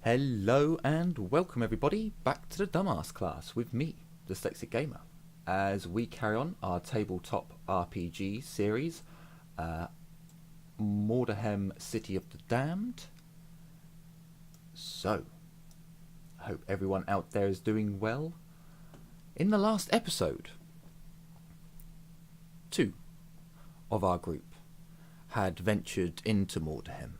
Hello and welcome everybody back to the Dumbass class with me, Dyslexic Gamer, as we carry on our tabletop RPG series, Mordheim City of the Damned. So, I hope everyone out there is doing well. In the last episode, two of our group had ventured into Mordheim.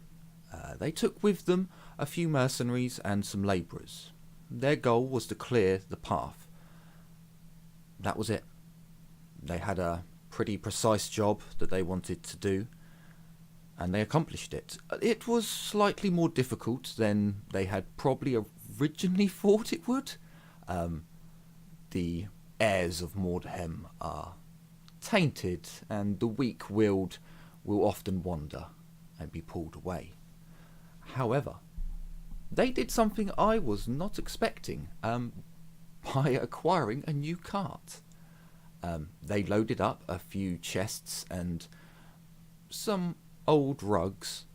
They took with them a few mercenaries and some labourers. Their goal was to clear the path. That was it. They had a pretty precise job that they wanted to do, and they accomplished it. It was slightly more difficult than they had probably originally thought it would. The heirs of Mordheim are tainted, and the weak-willed will often wander and be pulled away. However, they did something I was not expecting by acquiring a new cart. They loaded up a few chests and some old rugs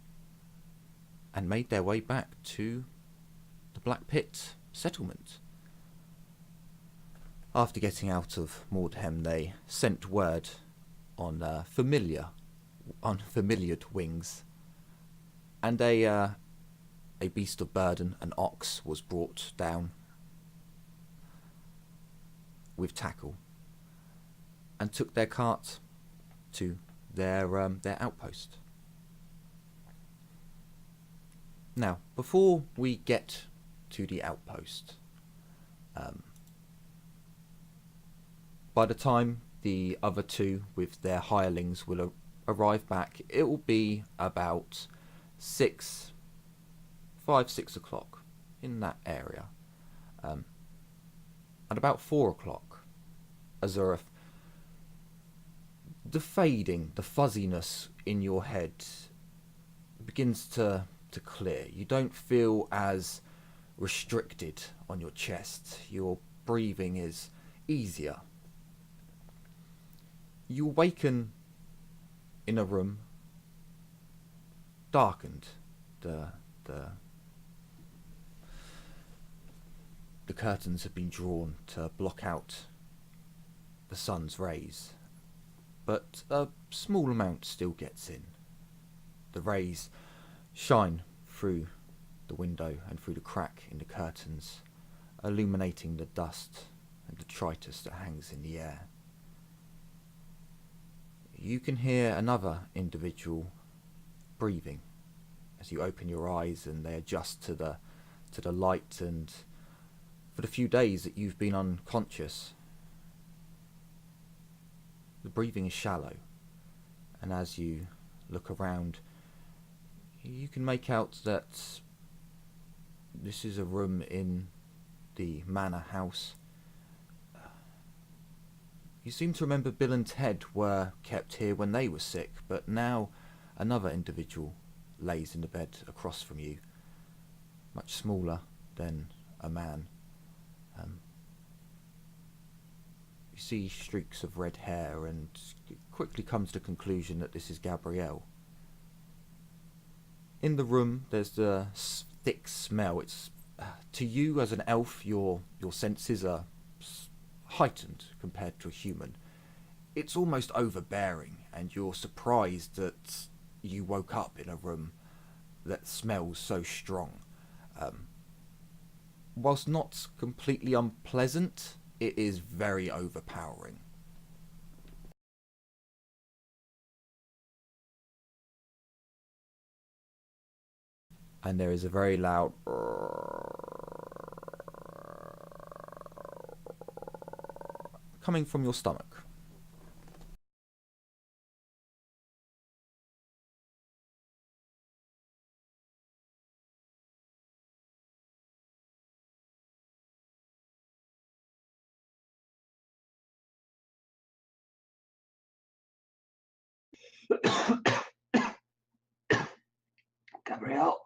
and made their way back to the Black Pit settlement. After getting out of Mordheim, they sent word on familiar wings, and a beast of burden, an ox, was brought down with tackle and took their cart to their outpost. Now, before we get to the outpost, by the time the other two with their hirelings will arrive back, it will be about 6 o'clock in that area. At about 4 o'clock, Azurath, the fading, the fuzziness in your head begins to clear. You don't feel as restricted on your chest. Your breathing is easier. You awaken in a room darkened. The curtains have been drawn to block out the sun's rays, but a small amount still gets in. The rays shine through the window and through the crack in the curtains, illuminating the dust and detritus that hangs in the air. You can hear another individual breathing as you open your eyes and they adjust to the light, and for the few days that you've been unconscious, the breathing is shallow, and as you look around, you can make out that this is a room in the manor house. You seem to remember Bill and Ted were kept here when they were sick, but now another individual lays in the bed across from you, much smaller than a man. You see streaks of red hair, and it quickly comes to the conclusion that this is Gabrielle. In the room, there's the thick smell. It's to you as an elf, your senses are heightened compared to a human. It's almost overbearing, and you're surprised that you woke up in a room that smells so strong. Whilst not completely unpleasant, it is very overpowering. And there is a very loud coming from your stomach. Gabrielle,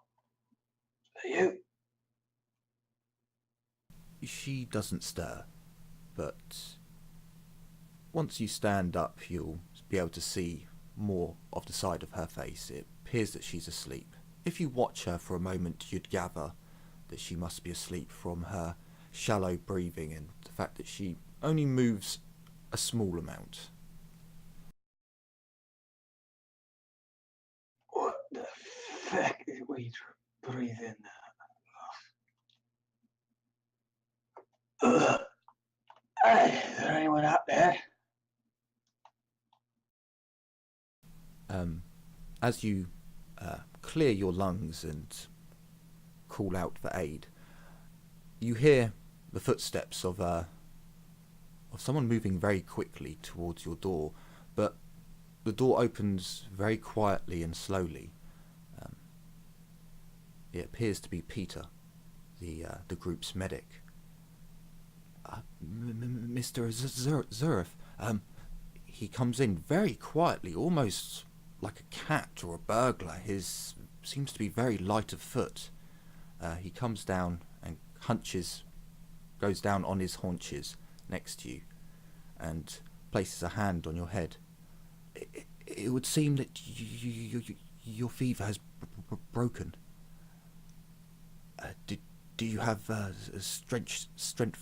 are you? She doesn't stir, but once you stand up, you'll be able to see more of the side of her face. It appears that she's asleep. If you watch her for a moment, you'd gather that she must be asleep from her shallow breathing and the fact that she only moves a small amount. What the fuck is we breathe in? Ugh. Hey, is there anyone out there? As you clear your lungs and call out for aid, you hear the footsteps of someone moving very quickly towards your door, but the door opens very quietly and slowly. It appears to be Peter, the group's medic. Mr. Zurif, he comes in very quietly, almost like a cat or a burglar. His seems to be very light of foot. He comes down and goes down on his haunches next to you, and places a hand on your head. It would seem that your fever has broken. Do you have strength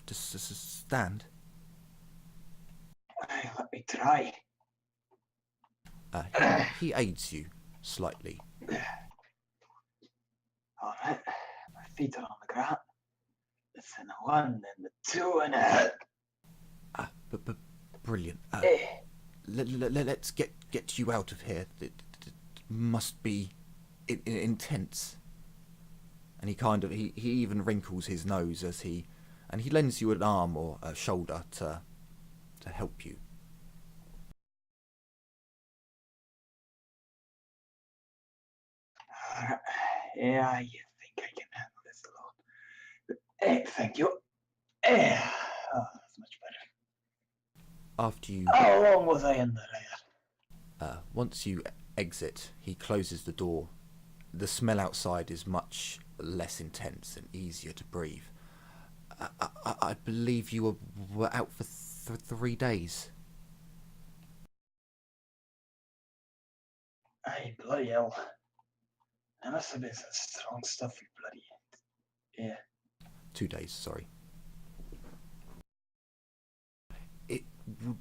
to stand? Let me try. He aids you slightly. Alright, my feet are on the ground. It's in the 1 and the 2 and a... Brilliant. Let's get you out of here. It must be intense. And he even wrinkles his nose as he lends you an arm or a shoulder to help you. Yeah, I think I can handle this alone. Thank you. That's much better. After you... How long was I in there? Once you exit, he closes the door. The smell outside is much less intense and easier to breathe. I believe you were out for 3 days. Aye, bloody hell. That must have been some strong stuff, you bloody... Yeah. 2 days, sorry. It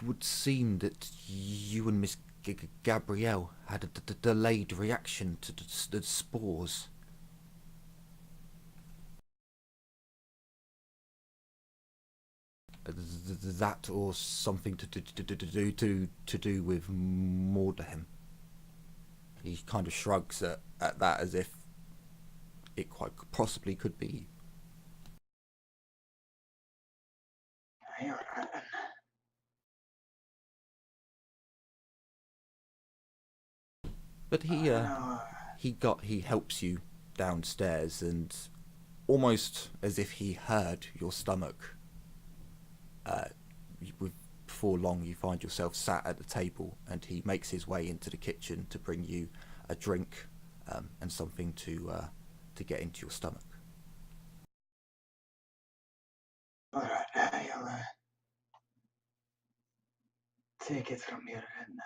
would seem that you and Miss Gabrielle had a delayed reaction to the spores. That or something to do with Mordheim. He kind of shrugs at that as if it quite possibly could be. You're right. But he helps you downstairs, and almost as if he heard your stomach. Before long, you find yourself sat at the table, and he makes his way into the kitchen to bring you a drink and something to get into your stomach. All right, I'll take it from here and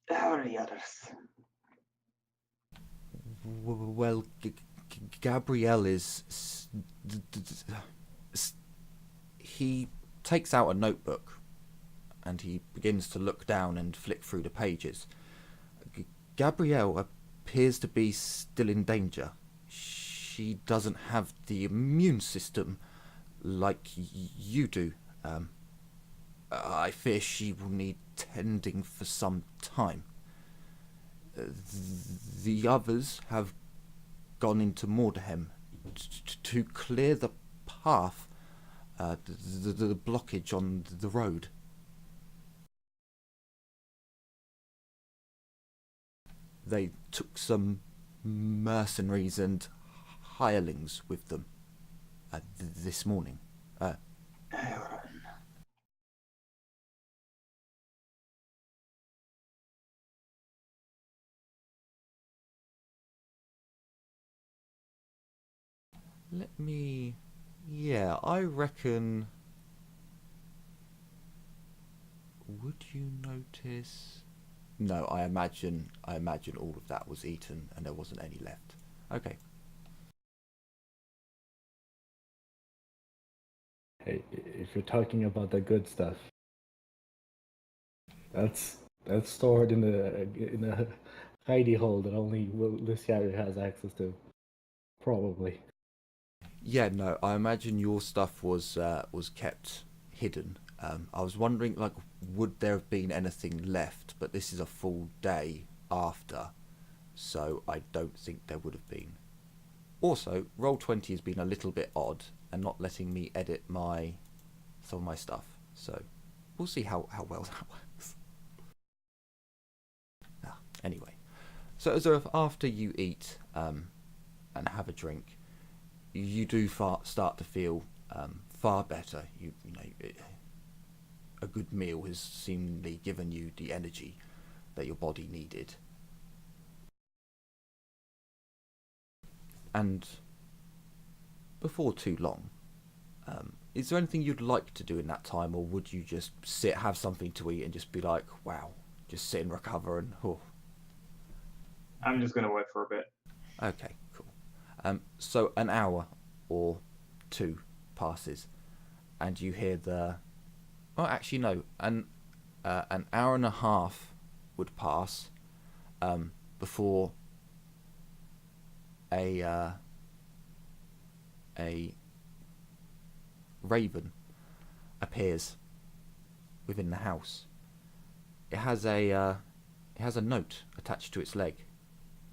how are the others? Well, Gabrielle he takes out a notebook and he begins to look down and flick through the pages. Gabrielle appears to be still in danger. She doesn't have the immune system like you do. I fear she will need tending for some time. The others have gone into Mordheim to clear the path, the blockage on the road. They took some mercenaries and hirelings with them this morning. I reckon... Would you notice No, I imagine all of that was eaten and there wasn't any left. Okay. Hey, if you're talking about the good stuff, that's stored in a hidey hole that only Luciano has access to. Probably. Yeah, no, I imagine your stuff was kept hidden. I was wondering, like, would there have been anything left? But this is a full day after, so I don't think there would have been. Also, Roll20 has been a little bit odd and not letting me edit some of my stuff. So we'll see how well that works. Anyway, so as of after you eat and have a drink, you do start to feel far better. A good meal has seemingly given you the energy that your body needed. And before too long, is there anything you'd like to do in that time, or would you just sit, have something to eat, and just be like, wow, just sit and recover and, oh. I'm just going to wait for a bit. Okay, cool. So an hour or two passes, and you hear the... Oh, actually, no. An hour and a half would pass before a raven appears within the house. It has a note attached to its leg,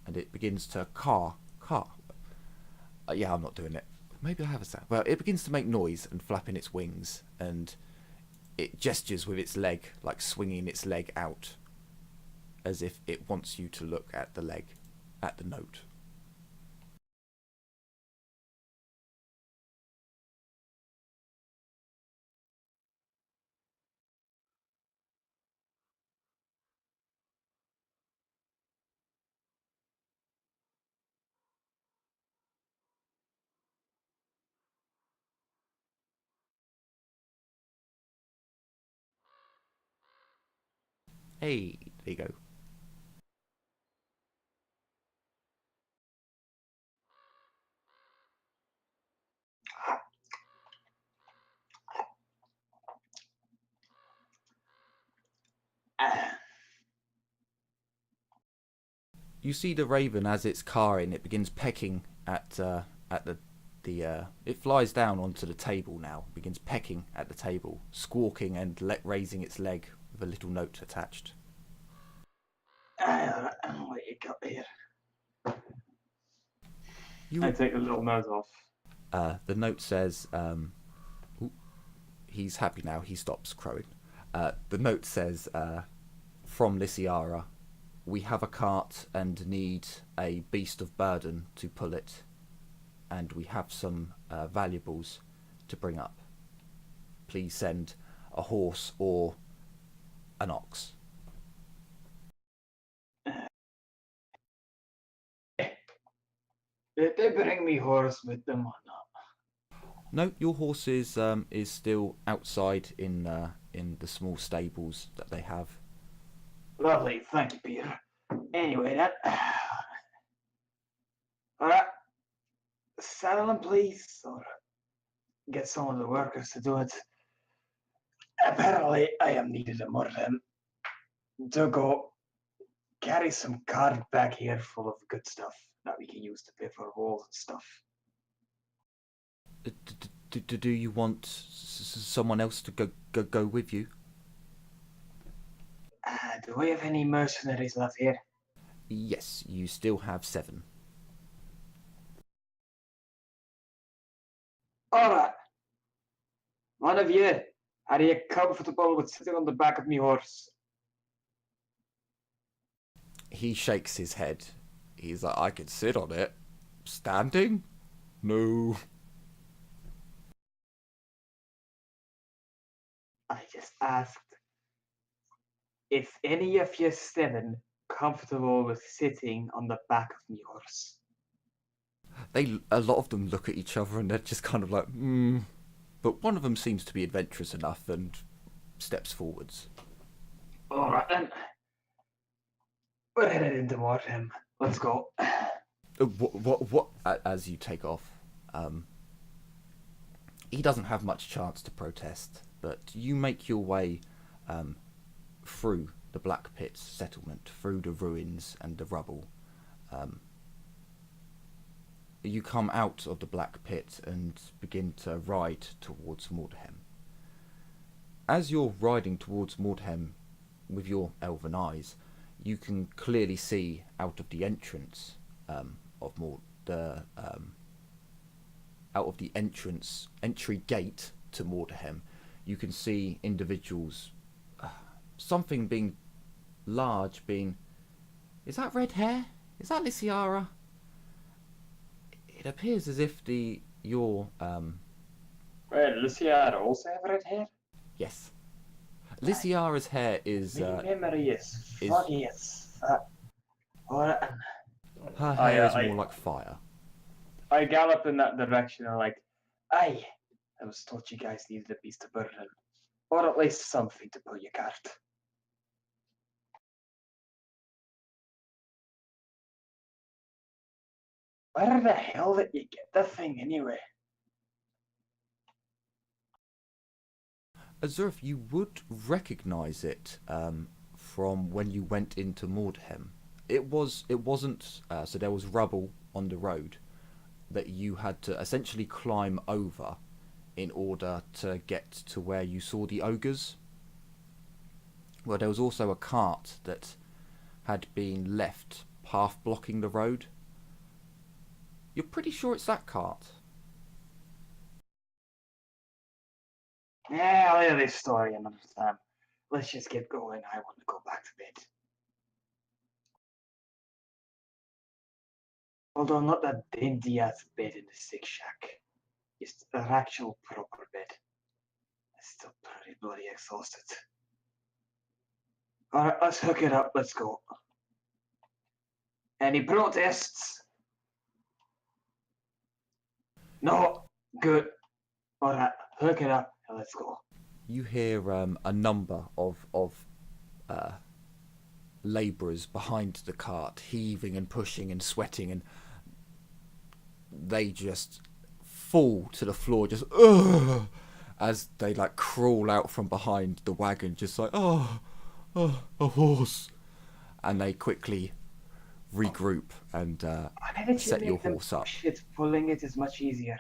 and it begins to caw. Yeah, I'm not doing it. Maybe I have a sound. Well, it begins to make noise and flapping its wings, and it gestures with its leg, like swinging its leg out, as if it wants you to look at the leg, at the note. Hey, there you go. You see the raven as it's cawing. It begins pecking at the it flies down onto the table now. Begins pecking at the table, squawking and raising its leg with a little note attached. What you got here? I take the little note off. The note says, he's happy now. He stops crowing. The note says, from Lysiara, we have a cart and need a beast of burden to pull it, and we have some valuables to bring up. Please send a horse or an ox. Did they bring me horse with them or not? No, your horse is still outside in the small stables that they have. Lovely, thank you, Peter. Anyway, then. Alright. Saddle them, please, or get some of the workers to do it. Apparently, I am needed in Mordheim to go carry some cart back here full of good stuff that we can use to pay for walls and stuff. Do you want someone else to go with you? Do we have any mercenaries left here? Yes, you still have 7. Alright. One of you, are you comfortable with sitting on the back of me horse? He shakes his head. He's like, I could sit on it. Standing? No. I just asked if any of you 7 comfortable with sitting on the back of me horse. A lot of them look at each other and they're just kind of like, But one of them seems to be adventurous enough and steps forwards. Alright then. We're headed into Mordheim. Let's go. What? As you take off, he doesn't have much chance to protest, but you make your way through the Black Pit's settlement, through the ruins and the rubble. You come out of the Black Pit and begin to ride towards Mordheim. As you're riding towards Mordheim with your elven eyes, you can clearly see out of the entrance out of the entry gate to Mordheim, you can see individuals, something being large, is that red hair? Is that Lysiara? It appears as if your Wait, Luciana also have red hair? yes, Lysiara's hair is My memory is is- foggy as fuck. Alright. her hair is I- more like fire. I gallop in that direction and like, aye, I was told you guys needed a beast of burden. Or at least something to pull your cart. Where the hell did you get that thing anyway? Azurf, you would recognise it from when you went into Mordheim. It wasn't so there was rubble on the road that you had to essentially climb over in order to get to where you saw the ogres. Well, there was also a cart that had been left half blocking the road. You're pretty sure it's that cart. Yeah, I'll hear this story another time. Let's just get going. I want to go back to bed. Although not that dingy ass bed in the sick shack. Just an actual proper bed. I'm still pretty bloody exhausted. Alright, let's hook it up. Let's go. Any protests? No. Good. Alright, hook it up and let's go. You hear a number of labourers behind the cart heaving and pushing and sweating, and they just fall to the floor, just as they like crawl out from behind the wagon, just like a horse, and they quickly regroup and set your horse up. Shit, pulling it is much easier.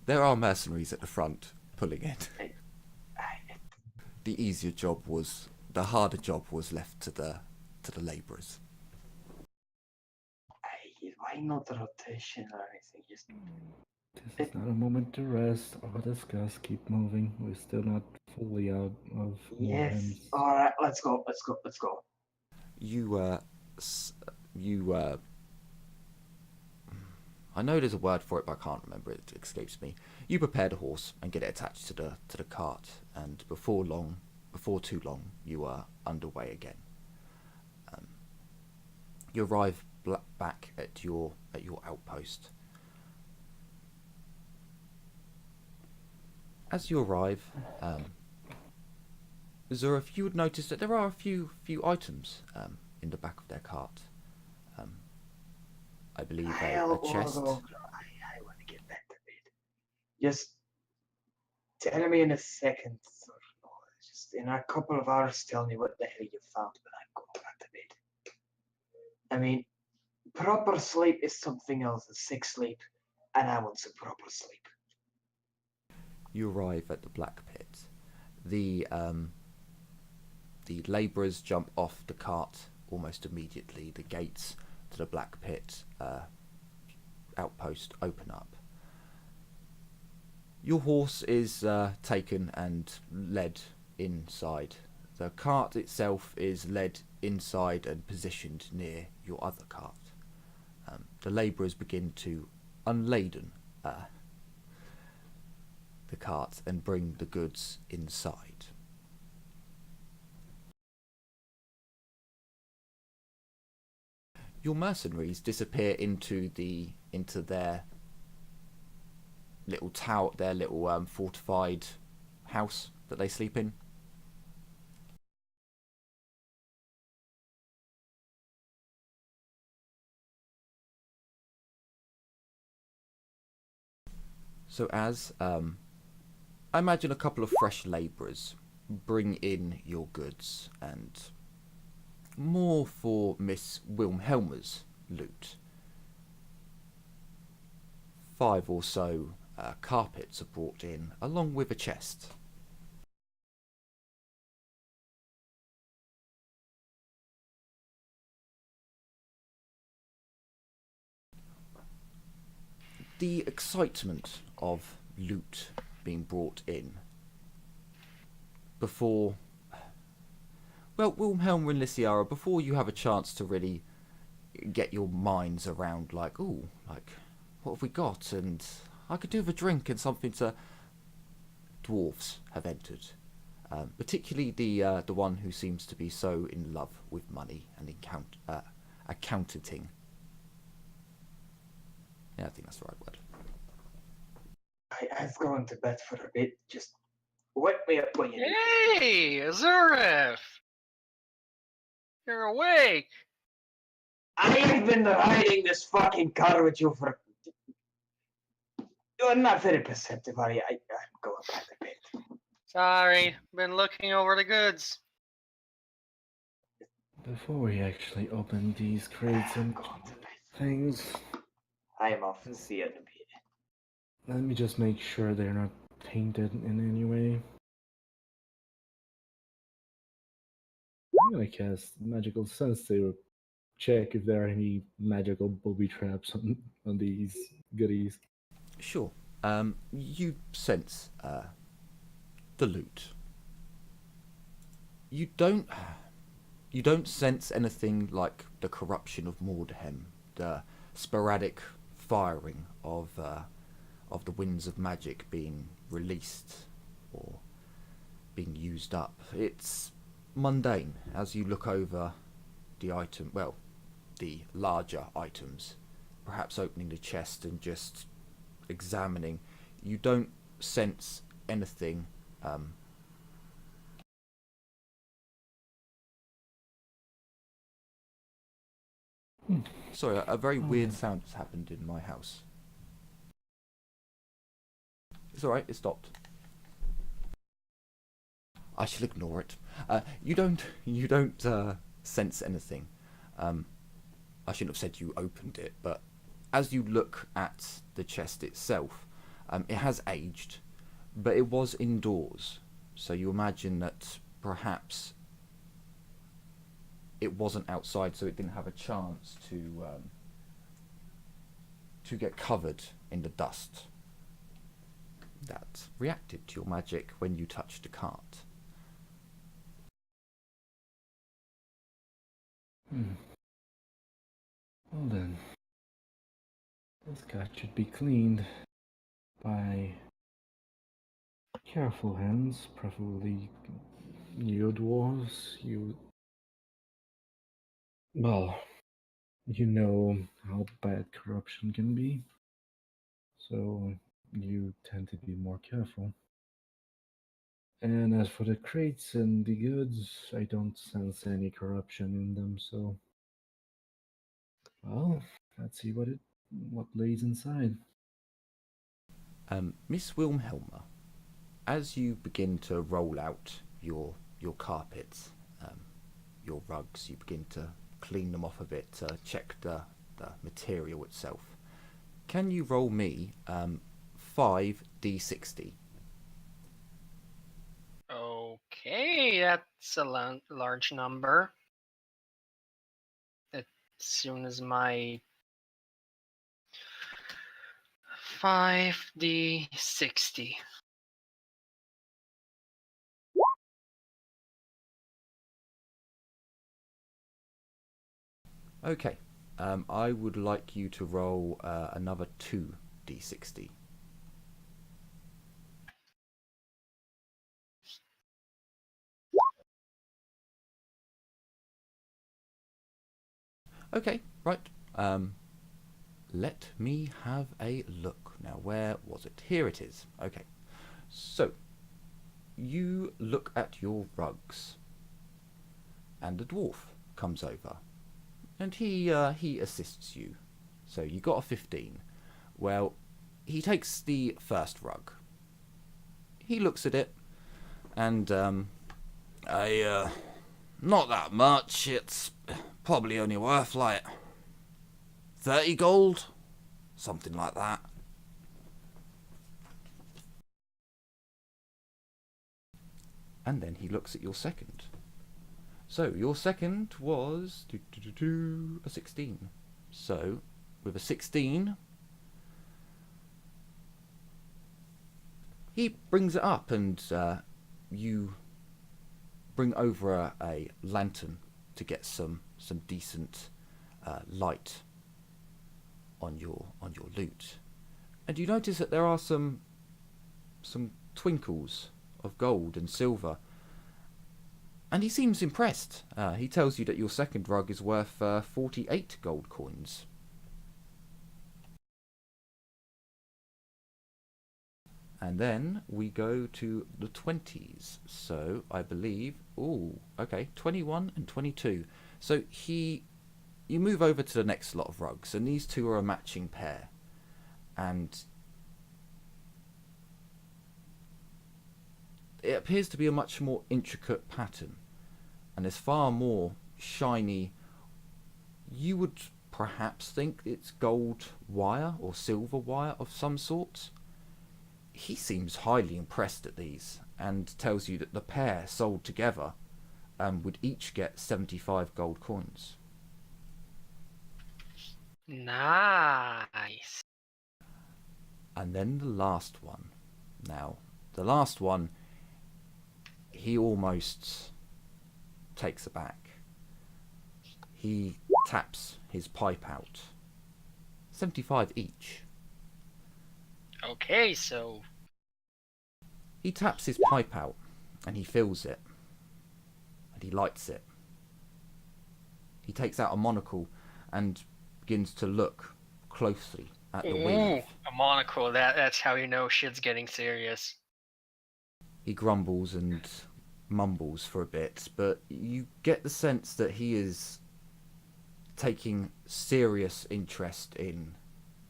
There are mercenaries at the front pulling it. The harder job was left to the labourers. Why not rotation or anything? Just This is not a moment to rest or discuss. Keep moving. We're still not fully out of yes. Mordheim's. All right, let's go. I know there's a word for it, but I can't remember it. It escapes me. You prepare the horse and get it attached to the cart, and before too long, you are underway again. You arrive back at your outpost. As you arrive, Zurif, you would notice that there are a few items in the back of their cart. I believe a chest. I want to get back to bed. Just tell me in a second, or just in a couple of hours, tell me what the hell you found when I'm going back to bed. I mean, proper sleep is something else than sick sleep, and I want some proper sleep. You arrive at the Black Pit. The labourers jump off the cart almost immediately. The gates to the Black Pit outpost open up. Your horse is taken and led inside. The cart itself is led inside and positioned near your other cart. The labourers begin to unladen the cart and bring the goods inside. Your mercenaries disappear into their little tower, their little fortified house that they sleep in. So as I imagine a couple of fresh labourers bring in your goods, and more for Miss Wilhelma's loot. 5 or so carpets are brought in, along with a chest. The excitement of loot being brought in before, well, Wilhelm and Lysiara, before you have a chance to really get your minds around, like, ooh, like, what have we got? And I could do with a drink and something to... Dwarves have entered. Particularly the one who seems to be so in love with money and accounting. Yeah, I think that's the right word. I've gone to bed for a bit. Just wake me up when you need. Hey, Azurif! You're awake! I have been riding this fucking car with you for... You're not very perceptive, are you? I'm going back to bed. Sorry, been looking over the goods. Before we actually open these crates I'm and going to bed. things, I am off. See you in a bit. let me just make sure they're not tainted in any way. I'm gonna cast Magical Sense to check if there are any magical booby traps on these goodies. Sure. You sense the loot. You don't sense anything like the corruption of Mordheim, the sporadic firing of the winds of magic being released or being used up. It's mundane as you look over the item, well, the larger items, perhaps opening the chest and just examining. You don't sense anything Sorry, a very weird sound has happened in my house. It's alright, it stopped. I shall ignore it. You don't sense anything. I shouldn't have said you opened it, but as you look at the chest itself, it has aged, but it was indoors. So you imagine that perhaps it wasn't outside, so it didn't have a chance to get covered in the dust that reacted to your magic when you touched the cart. Well then, this cart should be cleaned by careful hands, preferably you dwarves. Well, you know how bad corruption can be, so you tend to be more careful. And as for the crates and the goods, I don't sense any corruption in them, so... Well, let's see what lays inside. Miss Wilhelma, as you begin to roll out your carpets, your rugs, you begin to clean them off a bit, to check the material itself. Can you roll me 5d60? Okay, that's a large number. As soon as my 5d60. Okay, I would like you to roll another 2d60. Okay, right. Let me have a look. Now, where was it? Here it is. Okay. So, you look at your rugs, and the dwarf comes over, and he assists you. So, you got a 15. Well, he takes the first rug. He looks at it, and not that much. It's probably only worth like 30 gold, something like that. And then he looks at your second. So your second was a 16. So with a 16, he brings it up, and you bring over a lantern to get some decent light on your loot. And you notice that there are some twinkles of gold and silver. And he seems impressed. He tells you that your second rug is worth 48 gold coins. And then we go to the 20s. So I believe, 21 and 22. So you move over to the next lot of rugs, and these two are a matching pair. And it appears to be a much more intricate pattern, and there's far more shiny. You would perhaps think it's gold wire or silver wire of some sort. He seems highly impressed at these, and tells you that the pair sold together would each get 75 gold coins. Nice. And then the last one. Now, the last one, he almost takes aback. He taps his pipe out. 75 each. Okay, so He taps his pipe out, and he fills it, and he lights it. He takes out a monocle and begins to look closely at the weave. a monocle. That's how you know shit's getting serious. He grumbles and mumbles for a bit, but you get the sense that he is taking serious interest in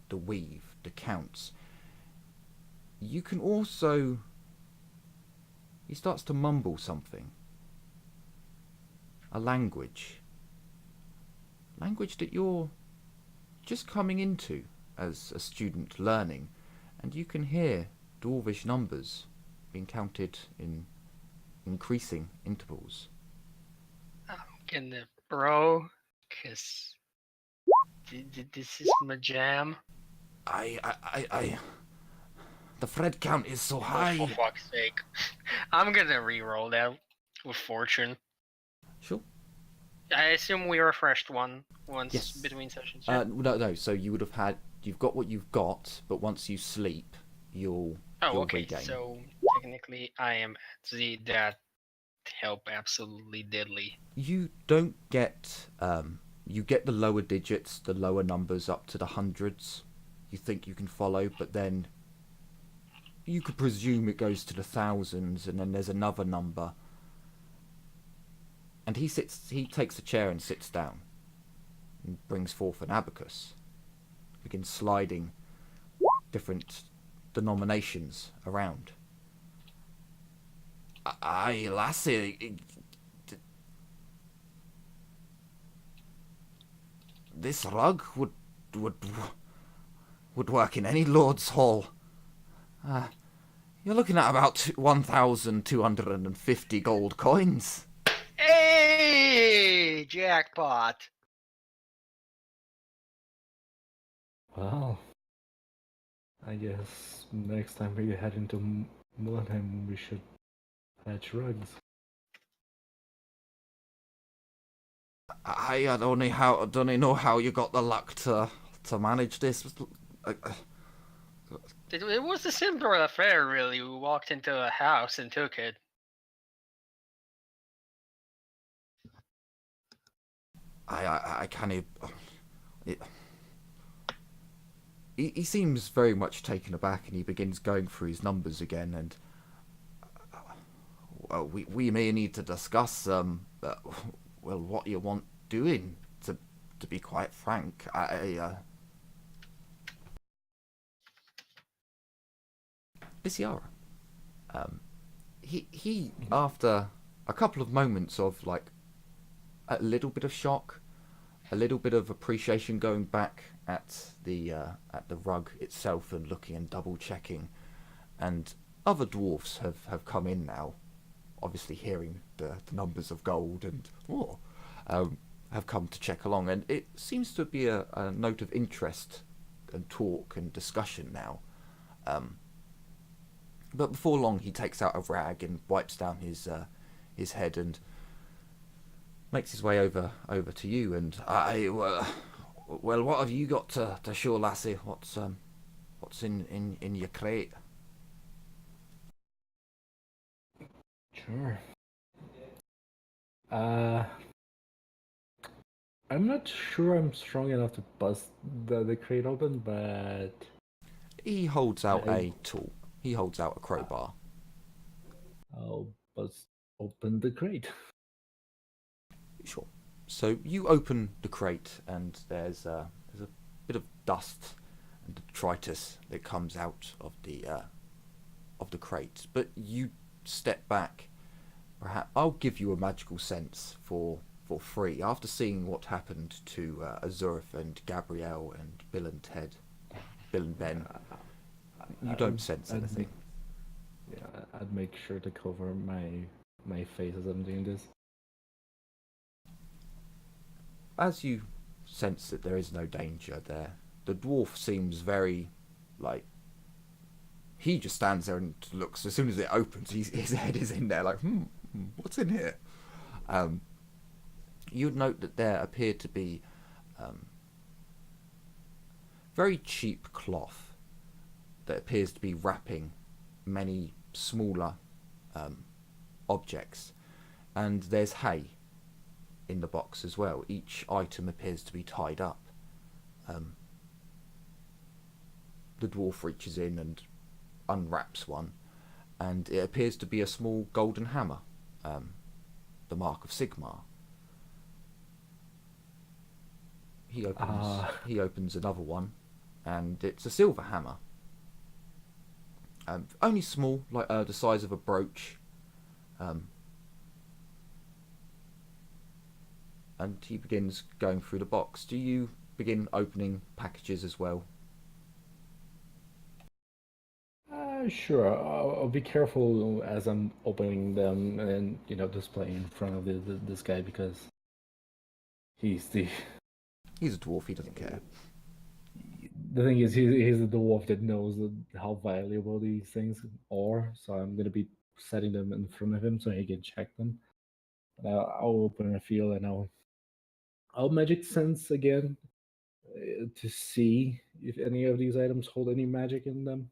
the weave, the counts. You can also... He starts to mumble something. A language. Language that you're just coming into as a student learning, and you can hear Dwarvish numbers being counted in increasing intervals. I'm gonna bro, cause this is my jam. The Fred count is so Oh, high. for fuck's sake. I'm gonna re-roll that with fortune. Sure. I assume we refreshed once Yes. between sessions. Yeah? No. So you would have had. You've got what you've got, but once you sleep, you'll okay. regain. So technically, I am at that help absolutely deadly. You don't get. You get the lower digits, the lower numbers up to the hundreds. You think you can follow, but then you could presume it goes to the thousands, and then there's another number. And he takes a chair and sits down, and brings forth an abacus. Begins sliding different denominations around. Aye, lassie, this rug would work in any lord's hall. You're looking at about 1,250 gold coins. Hey, jackpot! Well, I guess next time we head into Mordheim, we should fetch rugs. I don't know how you got the luck to manage this. It was a simple affair, really. We walked into a house and took it. I can't. He seems very much taken aback, and he begins going through his numbers again. And we may need to discuss what you want doing. To be quite frank, Lysiara. He after a couple of moments of like a little bit of shock, a little bit of appreciation, going back at the rug itself and looking and double checking, and other dwarfs have come in now, obviously hearing the numbers of gold and more, have come to check along, and it seems to be a note of interest and talk and discussion now. But before long, he takes out a rag and wipes down his head and makes his way over to you. And well, what have you got to show, lassie? What's in your crate? Sure. I'm not sure I'm strong enough to bust the crate open, but He holds out a tool. He holds out a crowbar. I'll bust open the crate. Sure. So you open the crate, and there's a bit of dust and detritus that comes out of the crate. But you step back. Perhaps I'll give you a magical sense for free after seeing what happened to Azurf and Gabrielle and Bill and Ted, Bill and Ben. You don't sense anything. I'd make sure to cover my face as I'm doing this. As you sense that there is no danger there, the dwarf seems very, like, he just stands there and looks. As soon as it opens, his head is in there, like, what's in here? You'd note that there appeared to be very cheap cloth that appears to be wrapping many smaller objects, and there's hay in the box as well. Each item appears to be tied up. The dwarf reaches in and unwraps one, and it appears to be a small golden hammer, the mark of Sigmar. He opens another one, and it's a silver hammer. Only small, like the size of a brooch. And he begins going through the box. Do you begin opening packages as well? Sure. I'll be careful as I'm opening them and displaying in front of this guy, because he's a dwarf. He doesn't care. The thing is, he's the dwarf that knows how valuable these things are. So I'm gonna be setting them in front of him so he can check them. And I'll open a feel, and I'll magic sense again to see if any of these items hold any magic in them.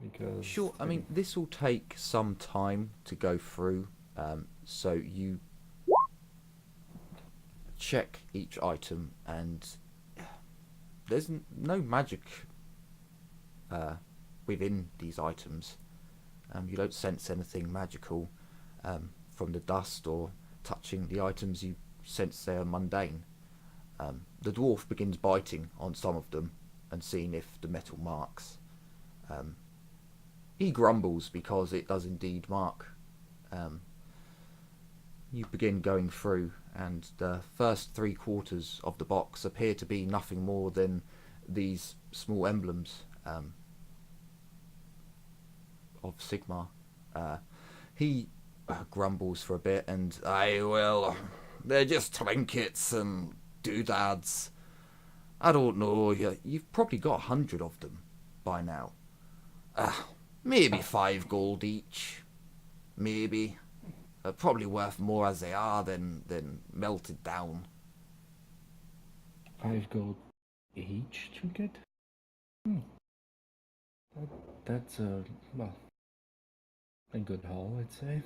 Because sure. I mean, this will take some time to go through. So you check each item, and there's no magic within these items. You don't sense anything magical from the dust or touching the items. You sense they are mundane. The dwarf begins biting on some of them and seeing if the metal marks. He grumbles because it does indeed mark. You begin going through, and the first 3/4 of the box appear to be nothing more than these small emblems of Sigmar. He grumbles for a bit, and they're just trinkets and doodads. I don't know, you've probably got 100 of them by now. Maybe 5 gold each. Maybe. Probably worth more as they are than melted down. 5 gold each trinket? That's a good haul, I'd say.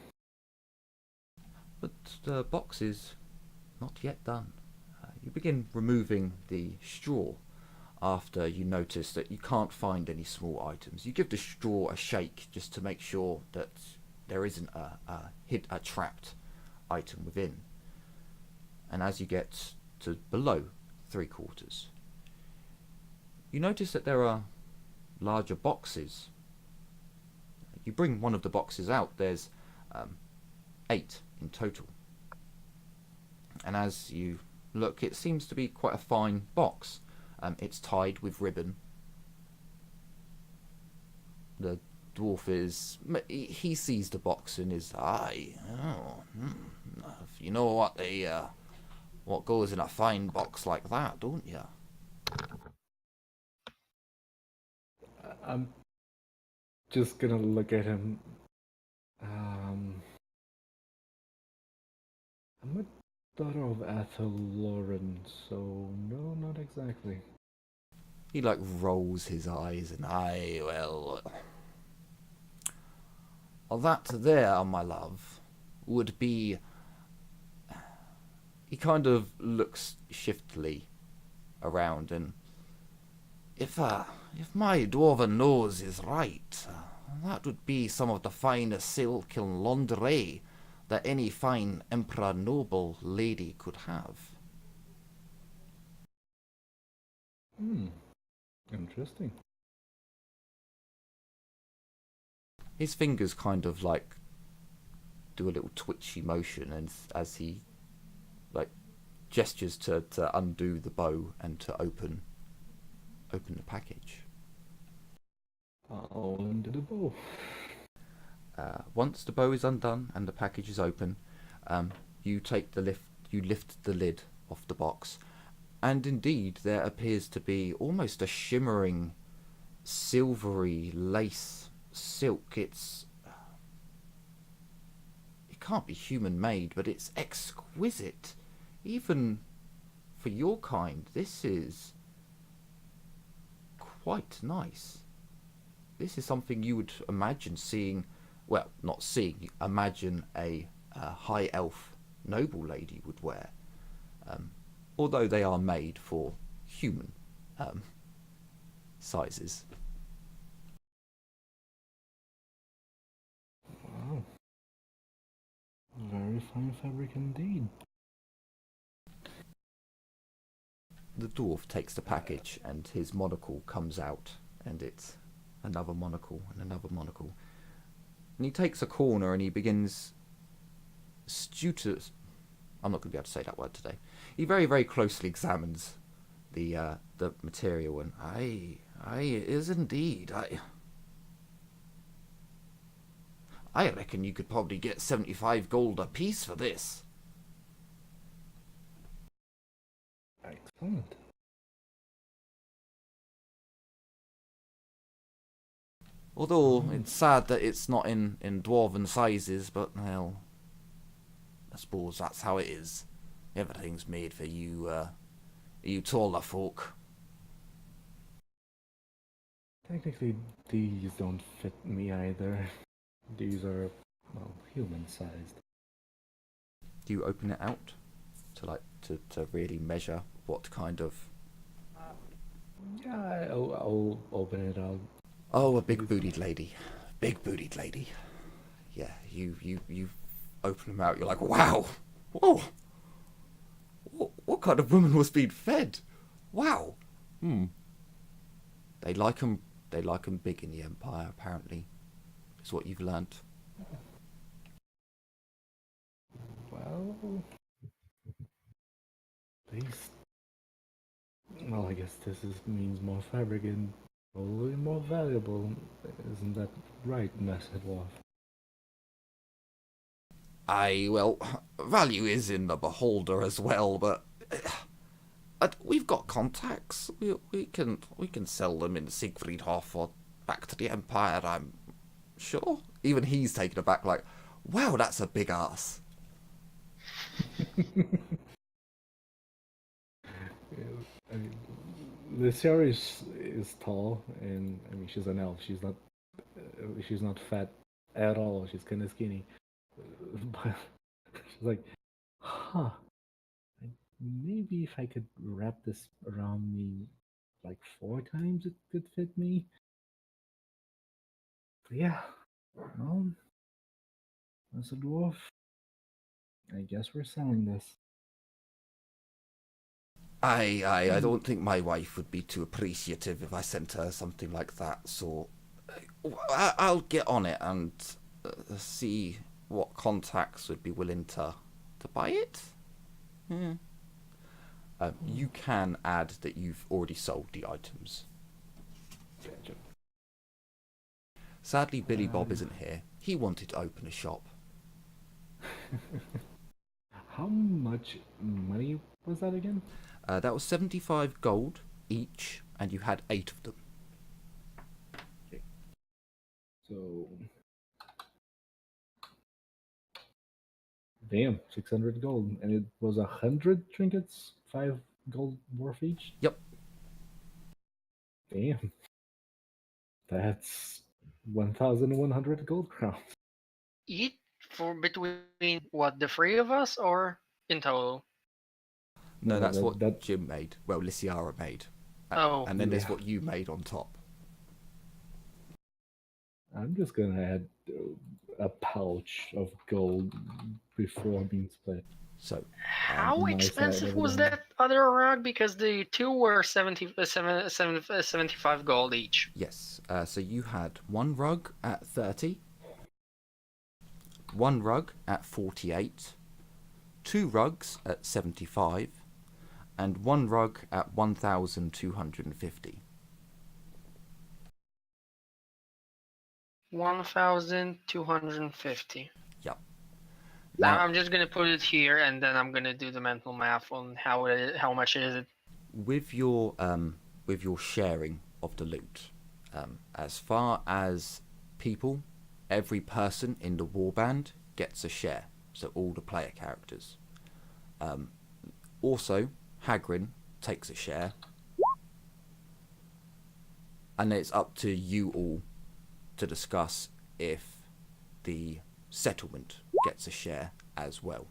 But the box is not yet done. You begin removing the straw after you notice that you can't find any small items. You give the straw a shake just to make sure that there isn't a trapped item within. And as you get to below 3/4, You notice that there are larger boxes. You bring one of the boxes out. There's 8 in total. And as you look, it seems to be quite a fine box. It's tied with ribbon. The dwarf he sees the box in his eye. You know what goes in a fine box like that, don't you? I'm just gonna look at him. I'm a daughter of Athel Lauren, so no, not exactly. He rolls his eyes and well, that there, my love, would be. He kind of looks shiftily around, and if my dwarven nose is right, that would be some of the finest silk and lingerie that any fine emperor noble lady could have. Interesting. His fingers kind of do a little twitchy motion, and as he gestures to undo the bow and to open the package. I'll undo the bow. Once the bow is undone and the package is open, you lift the lid off the box, and indeed there appears to be almost a shimmering, silvery lace silk. It can't be human made, but it's exquisite. Even for your kind, this is quite nice. This is something you would imagine seeing, well, not seeing, imagine a high elf noble lady would wear. Although they are made for human sizes. Wow. Very fine fabric indeed. The dwarf takes the package and his monocle comes out, and it's another monocle and another monocle. And he takes a corner and he begins I'm not going to be able to say that word today. He very, very closely examines the material, and aye, it is indeed. I reckon you could probably get 75 gold a piece for this. Excellent. Although it's sad that it's not in dwarven sizes, but well, I suppose that's how it is. Everything's made for you taller folk. Technically, these don't fit me either. These are, well, human-sized. Do you open it out to really measure what kind of? Yeah, I'll open it out. Oh, a big bootied lady. Yeah, you open them out. You're like, wow, whoa. What kind of woman was being fed? Wow. They like 'em big in the Empire, apparently. Is what you've learnt. Well, these. Well, I guess means more fabric and probably more valuable. Isn't that right, Master Dwarf? Well, value is in the beholder as well, but we've got contacts. We can sell them in Siegfriedhof or back to the Empire, I'm sure. Even he's taken aback, like, wow, that's a big ass. I mean, Lucia is tall, and I mean she's an elf. She's not fat at all. She's kind of skinny. But she's like, huh. Maybe if I could wrap this around me like 4 times, it could fit me. But yeah, well, as a dwarf, I guess we're selling this. I don't think my wife would be too appreciative if I sent her something like that, so I'll get on it and see what contacts would be willing to buy it. Yeah. You can add that you've already sold the items. Gotcha. Sadly, Billy Bob isn't here. He wanted to open a shop. How much money was that again? That was 75 gold each, and you had 8 of them. Okay. So, damn, 600 gold, and it was 100 trinkets, 5 gold worth each. Yep. Damn, that's 1,100 gold crowns. Eat for between what, the three of us, or in total? No, No, that's that- what that- Jim made. Well, Lysiara made. Oh. And then there's Yeah. what you made on top. I'm just gonna add a pouch of gold before being split. So, How my side expensive of was them. that other rug? Because the two were 75 gold each. yes. So you had one rug at 30, one rug at 48, 2 rugs at 75, and 1 rug at 1,250. 1,250. Yep. Now Now, I'm just gonna put it here, and then I'm gonna do the mental math on how much is it. with your sharing of the loot, as far as people, every person in the warband gets a share. So all the player characters. Also, Hagrin takes a share, and it's up to you all to discuss if the settlement gets a share as well.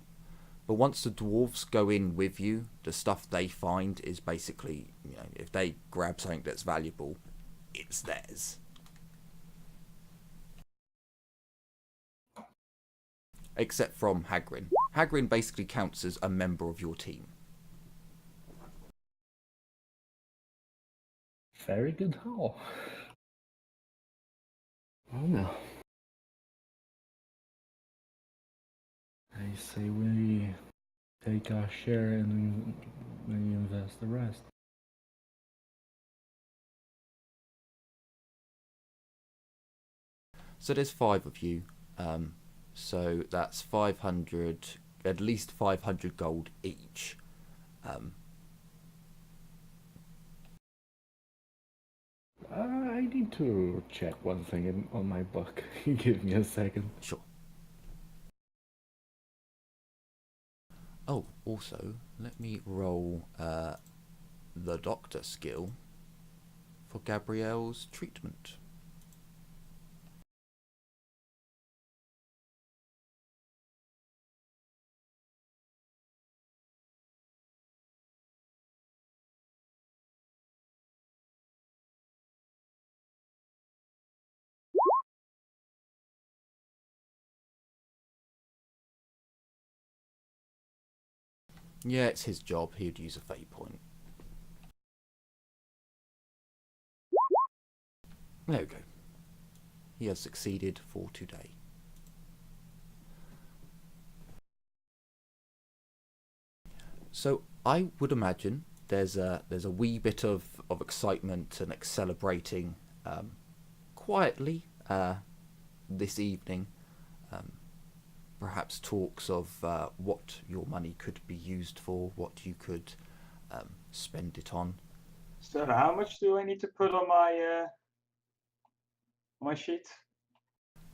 But once the dwarves go in with you, the stuff they find is basically, if they grab something that's valuable, it's theirs. Except from Hagrin. Hagrin basically counts as a member of your team. Very good haul. Oh no. I say we take our share and we invest the rest. So there's 5 of you. So that's 500, at least 500 gold each. I need to check one thing on my book. Give me a second. Sure. Oh, also, let me roll the doctor skill for Gabrielle's treatment. Yeah, it's his job. He'd use a fate point. There we go. He has succeeded for today. So I would imagine there's a wee bit of excitement and celebrating quietly this evening. Perhaps talks of what your money could be used for, what you could spend it on. So how much do I need to put on my sheet?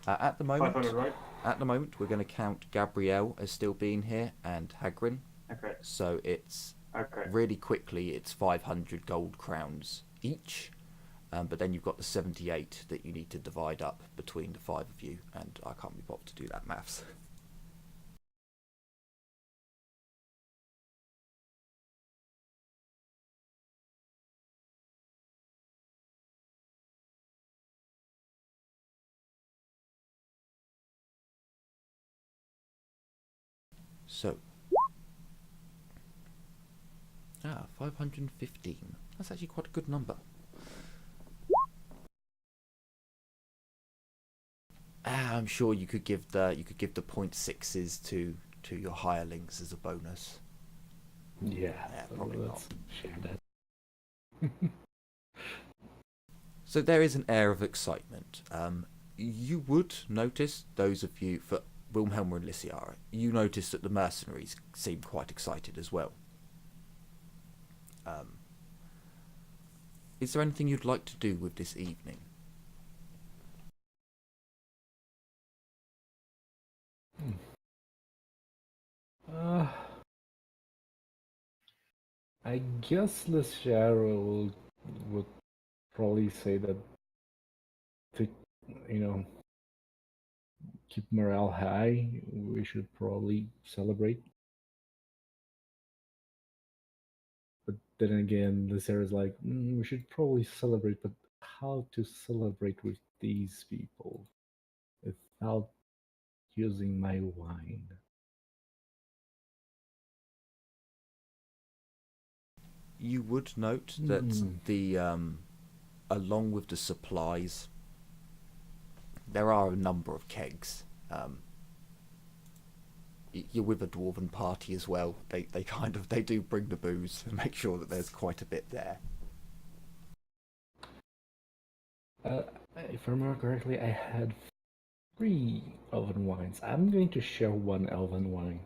At the moment, 500, right? At the moment, we're going to count Gabrielle as still being here and Hagrin. Okay. So it's Okay. really quickly, it's 500 gold crowns each. But then you've got the 78 that you need to divide up between the 5 of you, and I can't be bothered to do that maths. So, 515. That's actually quite a good number. I'm sure you could give the 0.6s to your hirelings as a bonus. Yeah, Probably not. Share that. So there is an air of excitement. You would notice, those of you, for Wilhelm and Lysiara, you notice that the mercenaries seem quite excited as well. Is there anything you'd like to do with this evening? I guess Lysiara would probably say that to, keep morale high, we should probably celebrate. But then again, Lysiara's like, we should probably celebrate, but how to celebrate with these people without using my wine? You would note that the along with the supplies, there are a number of kegs. You're with a dwarven party as well. They do bring the booze and make sure that there's quite a bit there. If I remember correctly, I had 3 elven wines. I'm going to share 1 elven wine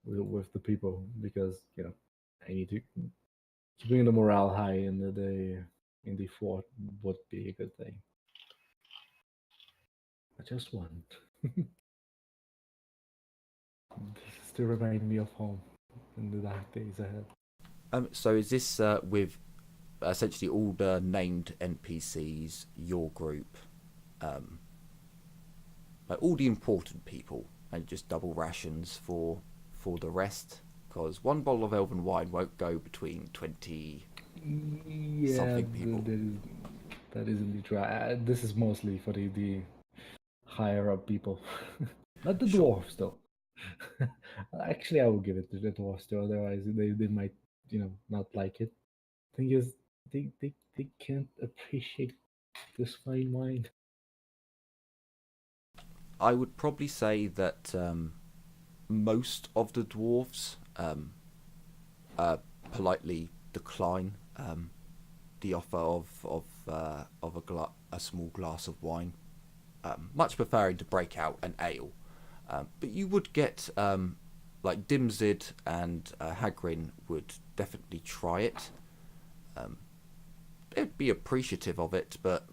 with the people because I need to keeping the morale high in the fort would be a good thing. But just 1. This is to remind me of home in the dark days ahead. So is this with essentially all the named NPCs, your group, like all the important people, and just double rations for the rest? Because 1 bottle of elven wine won't go between 20 something people. That is indeed right. This is mostly for the higher up people, not the dwarves though. Actually, I will give it to the dwarves too. Otherwise, they might not like it. Thing is, they can't appreciate this fine wine. I would probably say that most of the dwarves politely decline the offer of a small glass of wine, much preferring to break out an ale. But you would get like Dimzid and Hagrin would definitely try it. They'd be appreciative of it, but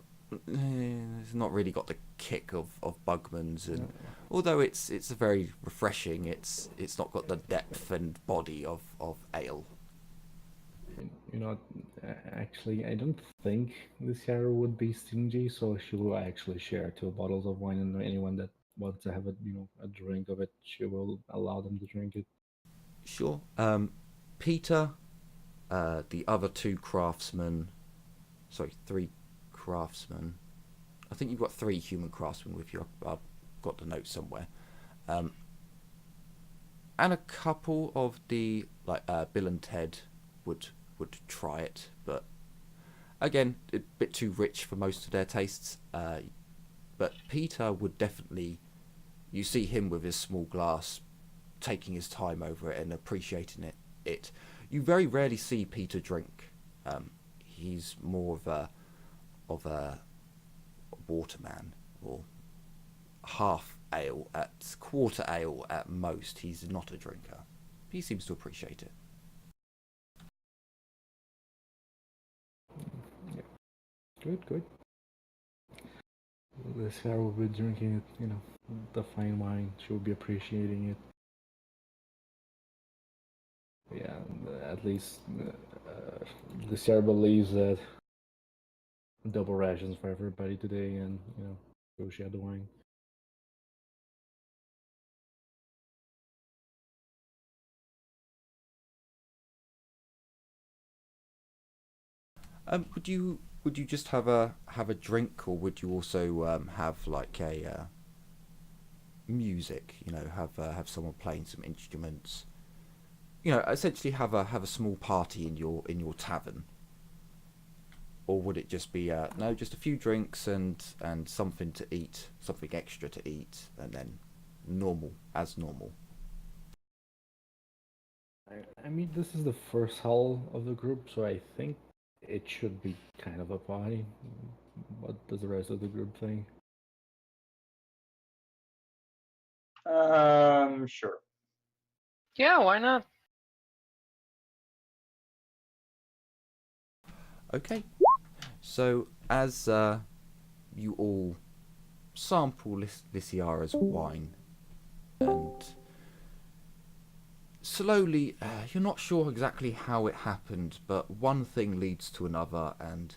it's not really got the kick of Bugman's, and although it's very refreshing, it's not got the depth and body of ale. Actually, I don't think Lysiara would be stingy, so she will actually share 2 bottles of wine, and anyone that wants to have a drink of it, she will allow them to drink it. Sure. Peter, the other 2 craftsmen, 3 craftsmen. I think you've got 3 human craftsmen with you. I've got the note somewhere. And a couple of the Bill and Ted would try it, but again, a bit too rich for most of their tastes. But Peter would definitely, you see him with his small glass, taking his time over it and appreciating it. You very rarely see Peter drink. He's more of a waterman, or half ale at quarter ale at most. He's not a drinker. He seems to appreciate it. Good. Lysiara will be drinking it, the fine wine. She will be appreciating it. Yeah, at least Lysiara believes that double rations for everybody today, and go share the wine. Would you just have a drink, or would you also have like a music? Have someone playing some instruments. essentially have a small party in your tavern, or would it just be no, just a few drinks and something to eat, something extra to eat, and then normal as normal? I mean, this is the first hall of the group, so I think it should be kind of a party. What does the rest of the group think? Sure. Yeah, why not? Okay. So as you all sample Lysiara's wine, and slowly, you're not sure exactly how it happened, but one thing leads to another, and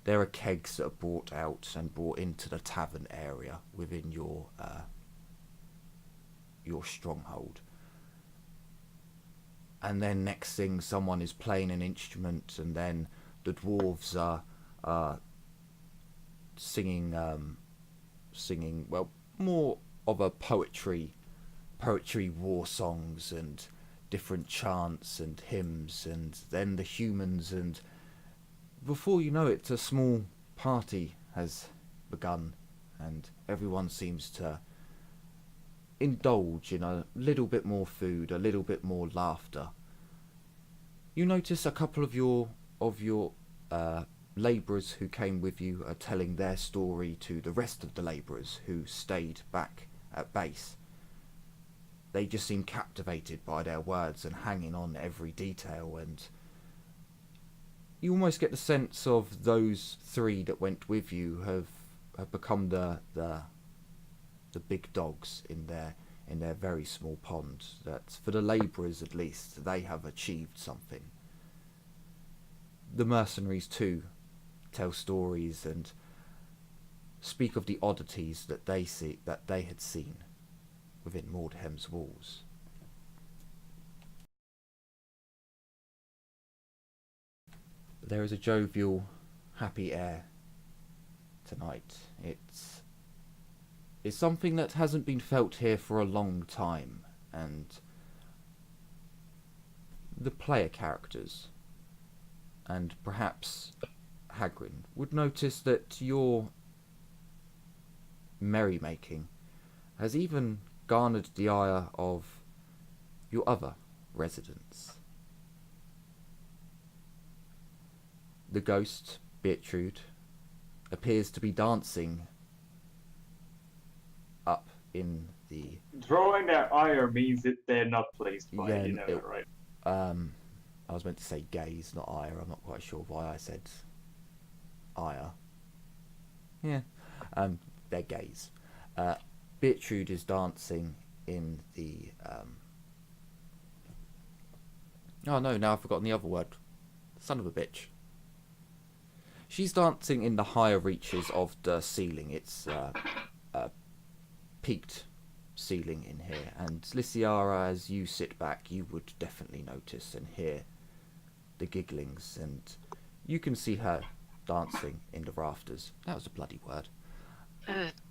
there are kegs that are brought out and brought into the tavern area within your stronghold. And then next thing, someone is playing an instrument, and then the dwarves are singing, well, more of a poetry war songs and different chants and hymns, and then the humans, and before you know it, a small party has begun, and everyone seems to indulge in a little bit more food, a little bit more laughter. You notice a couple of your labourers who came with you are telling their story to the rest of the labourers who stayed back at base. They just seem captivated by their words and hanging on every detail, and you almost get the sense of those three that went with you have become the big dogs in their very small pond. That for the labourers at least, they have achieved something. The mercenaries too tell stories and speak of the oddities that they had seen within Mordheim's walls. There is a jovial, happy air tonight. It's something that hasn't been felt here for a long time, and the player characters, and perhaps Hagrid, would notice that your merrymaking has even garnered the ire of your other residents. The ghost, Beertrude, appears to be dancing up in the... Drawing their ire means that they're not pleased by Yeah, it, you know that, right? I was meant to say gaze, not ire. I'm not quite sure why I said ire. Yeah, their gaze. Beertrude is dancing in the... Oh no, now I've forgotten the other word. Son of a bitch. She's dancing in the higher reaches of the ceiling. It's peaked ceiling in here, and Lysiara, as you sit back, you would definitely notice and hear the gigglings, and you can see her dancing in the rafters. That was a bloody word.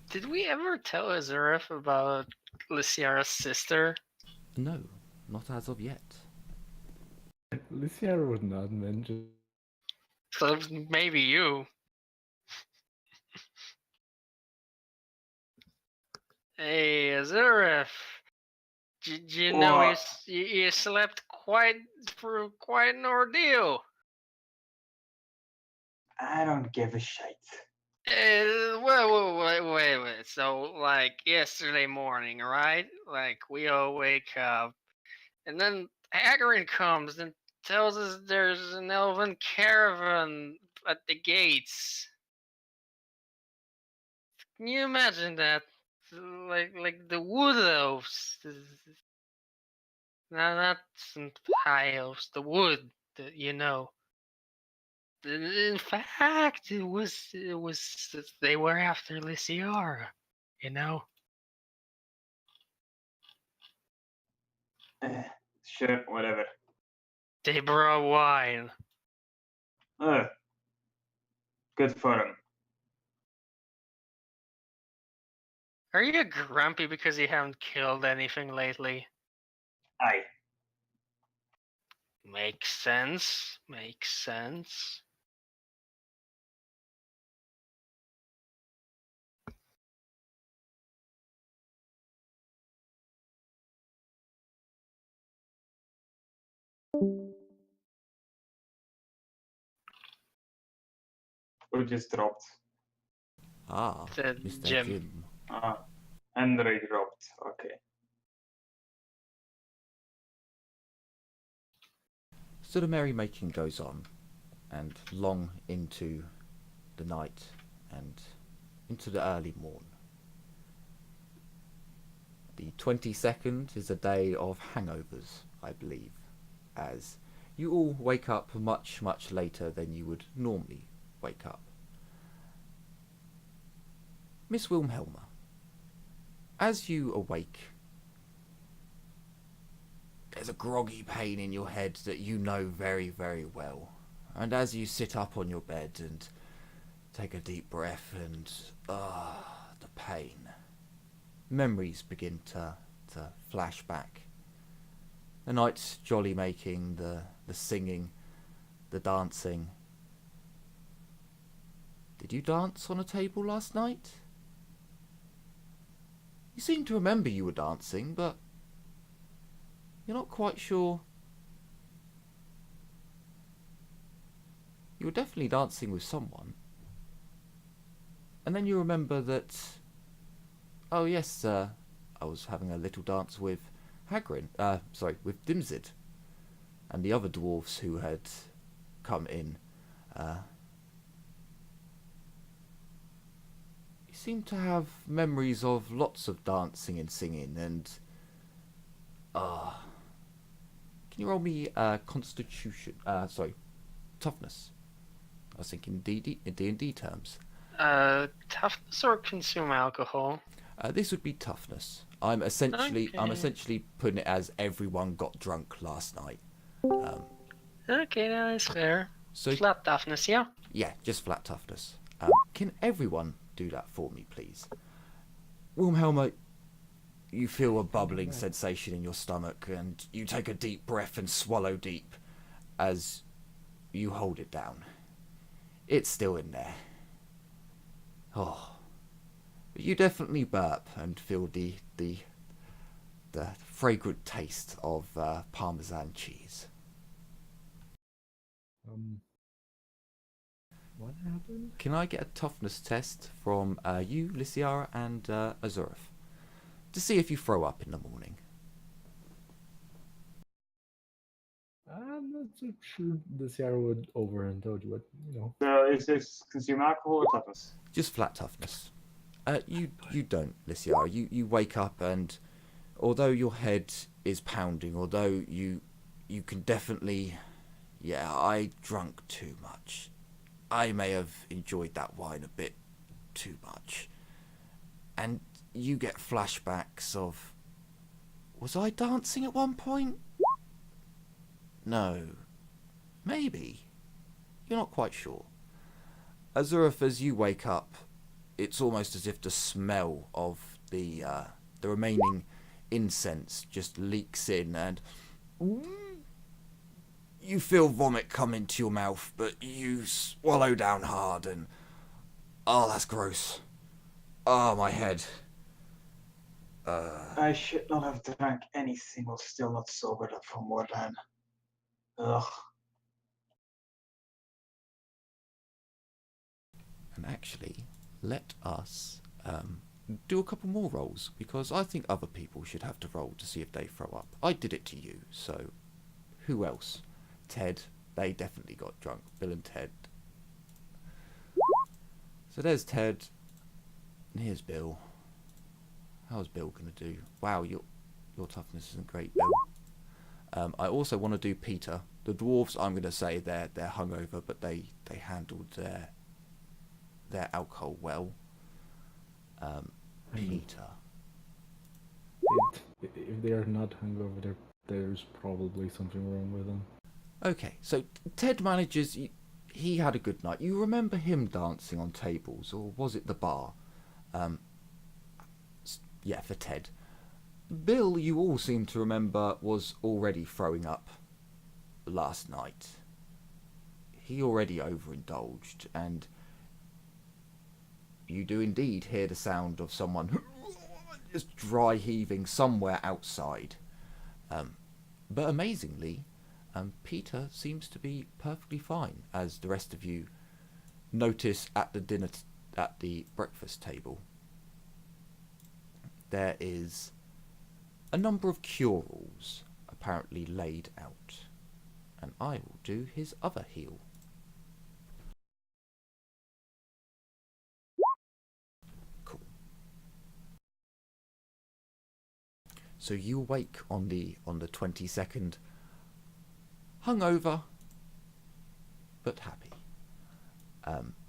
Did we ever tell Azurif about Lysiara's sister? No, not as of yet. Lysiara would not mention. So maybe you. Hey, Azurif. Did you know you slept through quite an ordeal? I don't give a shit. Wait. So, like, yesterday morning, right? Like, we all wake up, and then Hagrid comes and tells us there's an elven caravan at the gates. Can you imagine that? Like the wood elves. Not some high elves, the wood, you know. In fact, it was they were after Lysiara, you know. Sure, whatever. They brought wine. Good for him. Are you grumpy because you haven't killed anything lately? Aye. Makes sense. Makes sense. Or just dropped. Ah, The Mr. gym. Jim. Ah, Andre dropped. Okay. So the merrymaking goes on, and long into the night and into the early morn. The 22nd is a day of hangovers, I believe, as you all wake up much, much later than you would normally wake up. Miss Wilhelma, as you awake, there's a groggy pain in your head that you know very, very well. And as you sit up on your bed and take a deep breath and, the pain, memories begin to flash back. The night's jolly making, the singing, the dancing. Did you dance on a table last night? You seem to remember you were dancing, but you're not quite sure. You were definitely dancing with someone. And then you remember that, oh yes, I was having a little dance with with Dimzid, and the other dwarves who had come in. You seem to have memories of lots of dancing and singing, and can you roll me constitution? Toughness. I was thinking D&D terms. Toughness or consume alcohol? This would be toughness. I'm essentially putting it as everyone got drunk last night. Okay, that's fair. So Flat toughness, yeah. yeah, just flat toughness. Can everyone do that for me, please? Wilhelma, you feel a bubbling sensation in your stomach, and you take a deep breath and swallow deep as you hold it down. It's still in there. Oh, but you definitely burp and feel the fragrant taste of Parmesan cheese. What happened? Can I get a toughness test from you, Lysiara, and Azurif, to see if you throw up in the morning? I'm not so sure this year would overindulge, but Is this consume alcohol or toughness? Just flat toughness. You don't, Lysiara. You wake up, and although your head is pounding, although you can definitely, yeah, I drunk too much. I may have enjoyed that wine a bit too much. And you get flashbacks of, was I dancing at one point? No. Maybe. You're not quite sure. Azurif, as you wake up, it's almost as if the smell of the remaining incense just leaks in, and you feel vomit come into your mouth, but you swallow down hard, and oh, that's gross. Oh, my head. I should not have drank anything while still not sobered up for Mordheim. Ugh. And actually, let us do a couple more rolls, because I think other people should have to roll to see if they throw up. I did it to you, so who else? Ted, they definitely got drunk. Bill and Ted. So there's Ted, and here's Bill. How's Bill gonna do? Wow, your toughness isn't great, Bill. I also want to do Peter. The dwarves, I'm gonna say they're hungover, but they handled their alcohol well. Peter. If they are not hungover, there's probably something wrong with them. Okay, so Ted manages. He had a good night. You remember him dancing on tables, or was it the bar? Yeah, for Ted. Bill, you all seem to remember, was already throwing up last night. He already overindulged, and you do indeed hear the sound of someone just dry heaving somewhere outside. But amazingly, Peter seems to be perfectly fine, as the rest of you notice at the breakfast table. There is a number of cure-alls apparently laid out, and I will do his other heal. Cool. So you awake on the 22nd, hungover but happy.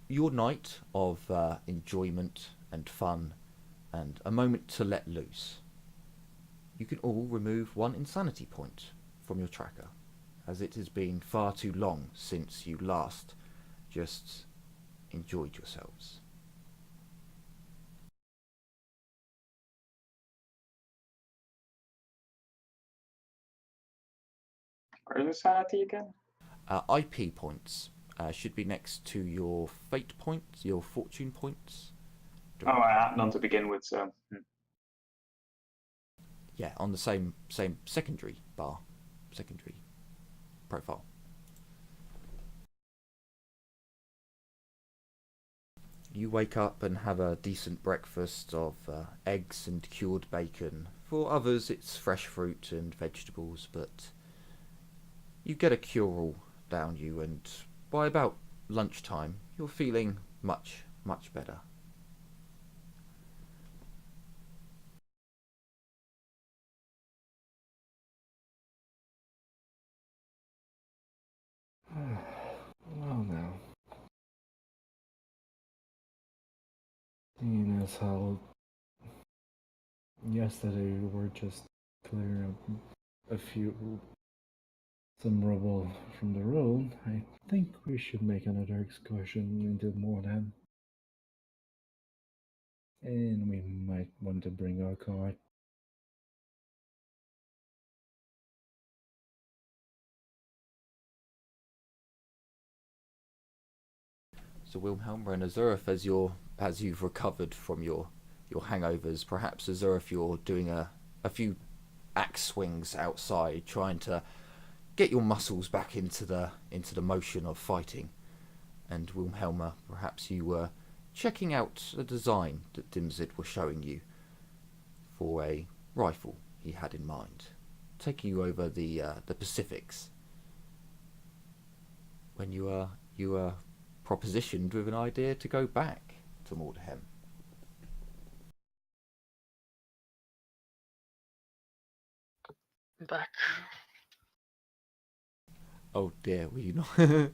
Your night of enjoyment and fun and a moment to let loose. You can all remove 1 insanity point from your tracker, as it has been far too long since you last just enjoyed yourselves. Where's the sanity again? IP points should be next to your fate points, your fortune points. Oh, I had none to begin with, so. Yeah, on the same secondary bar, secondary profile. You wake up and have a decent breakfast of eggs and cured bacon. For others, it's fresh fruit and vegetables, but you get a cure-all down you, and by about lunchtime, you're feeling much, much better. Well now. Seeing as how yesterday we were just clearing up some rubble from the road, I think we should make another excursion into Mordheim. And we might want to bring our car. So Wilhelm and Azurif, as you've recovered from your hangovers, perhaps Azurif, you're doing a few axe swings outside, trying to get your muscles back into the motion of fighting. And Wilhelm, perhaps you were checking out a design that Dimzid was showing you for a rifle he had in mind, taking you over the Pacifics. When you were propositioned with an idea to go back to Mordheim. Back. Oh dear, were you not? Oh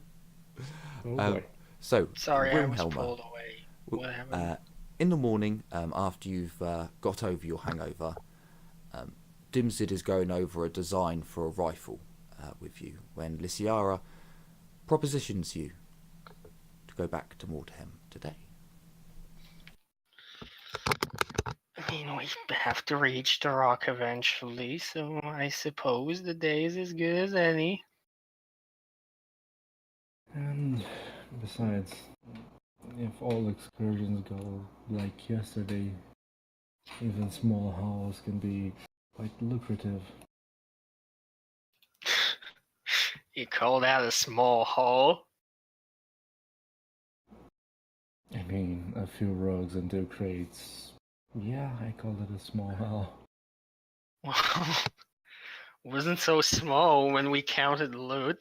boy. So, Sorry, I was Wilhelm, pulled away. What happened? in the morning, after you've got over your hangover, Dimzid is going over a design for a rifle with you when Lysiara propositions you to go back to Mordheim today. I mean, we have to reach the rock eventually, so I suppose the day is as good as any. And besides, if all excursions go like yesterday, even small hauls can be quite lucrative. You call that a small haul? I mean, a few rugs and 2 crates. Yeah, I call it a small haul. Well, wasn't so small when we counted the loot.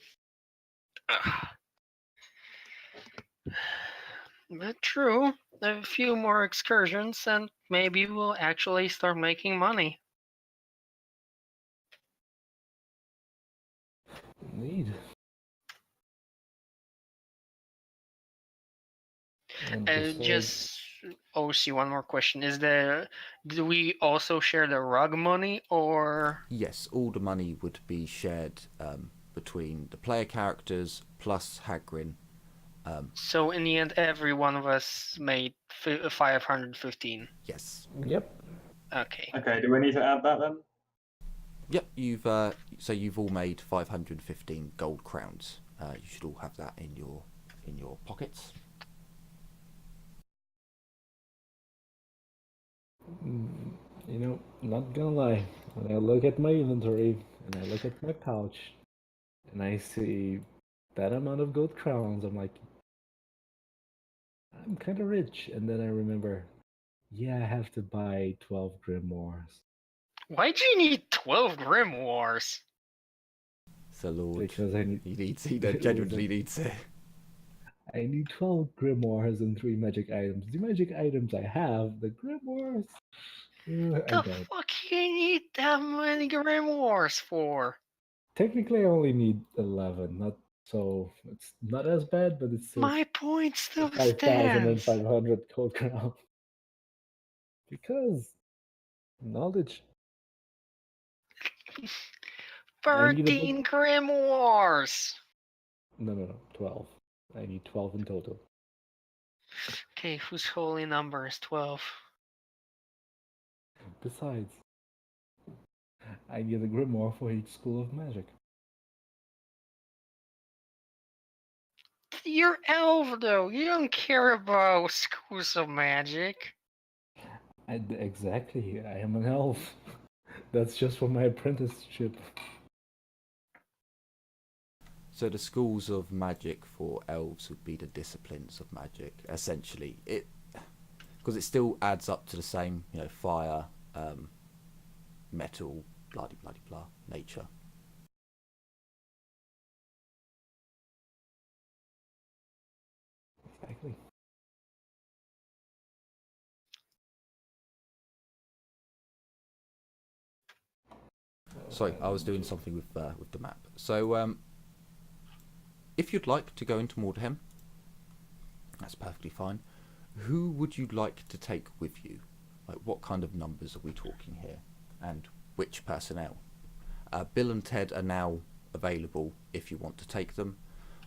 But true, a few more excursions and maybe we'll actually start making money. Indeed. And just see one more question: do we also share the rug money, or? Yes, all the money would be shared between the player characters plus Hagrid. So in the end, every one of us made 515. Yes. Yep. Okay. Okay, do we need to add that then? Yep, you've so you've all made 515 gold crowns. You should all have that in your pockets. You know, not gonna lie, when I look at my inventory and I look at my pouch and I see that amount of gold crowns, I'm like, I'm kind of rich. And then I remember, yeah, I have to buy 12 grimoires. Why'd you need 12 grimoires? So Lord, Because I need, he genuinely needs it. I need 12 grimoires and 3 magic items. The magic items I have, the grimoires, I The don't. fuck you need that many grimoires for? Technically, I only need 11. Not so. It's not as bad, but it's still My point still stands. 5,500 gold crown. Because knowledge. I need a book. 13 grimoires. No. 12. I need 12 in total. Okay, whose holy number is 12? Besides, I need a grimoire for each school of magic. You're elf though. You don't care about schools of magic. Exactly. I am an elf. That's just for my apprenticeship. So the schools of magic for elves would be the disciplines of magic, essentially. Because it still adds up to the same, fire, metal, blah blah blah, nature. Exactly. Sorry, I was doing something with the map. So, if you'd like to go into Mordheim, that's perfectly fine. Who would you like to take with you? Like, what kind of numbers are we talking here? And which personnel? Bill and Ted are now available if you want to take them.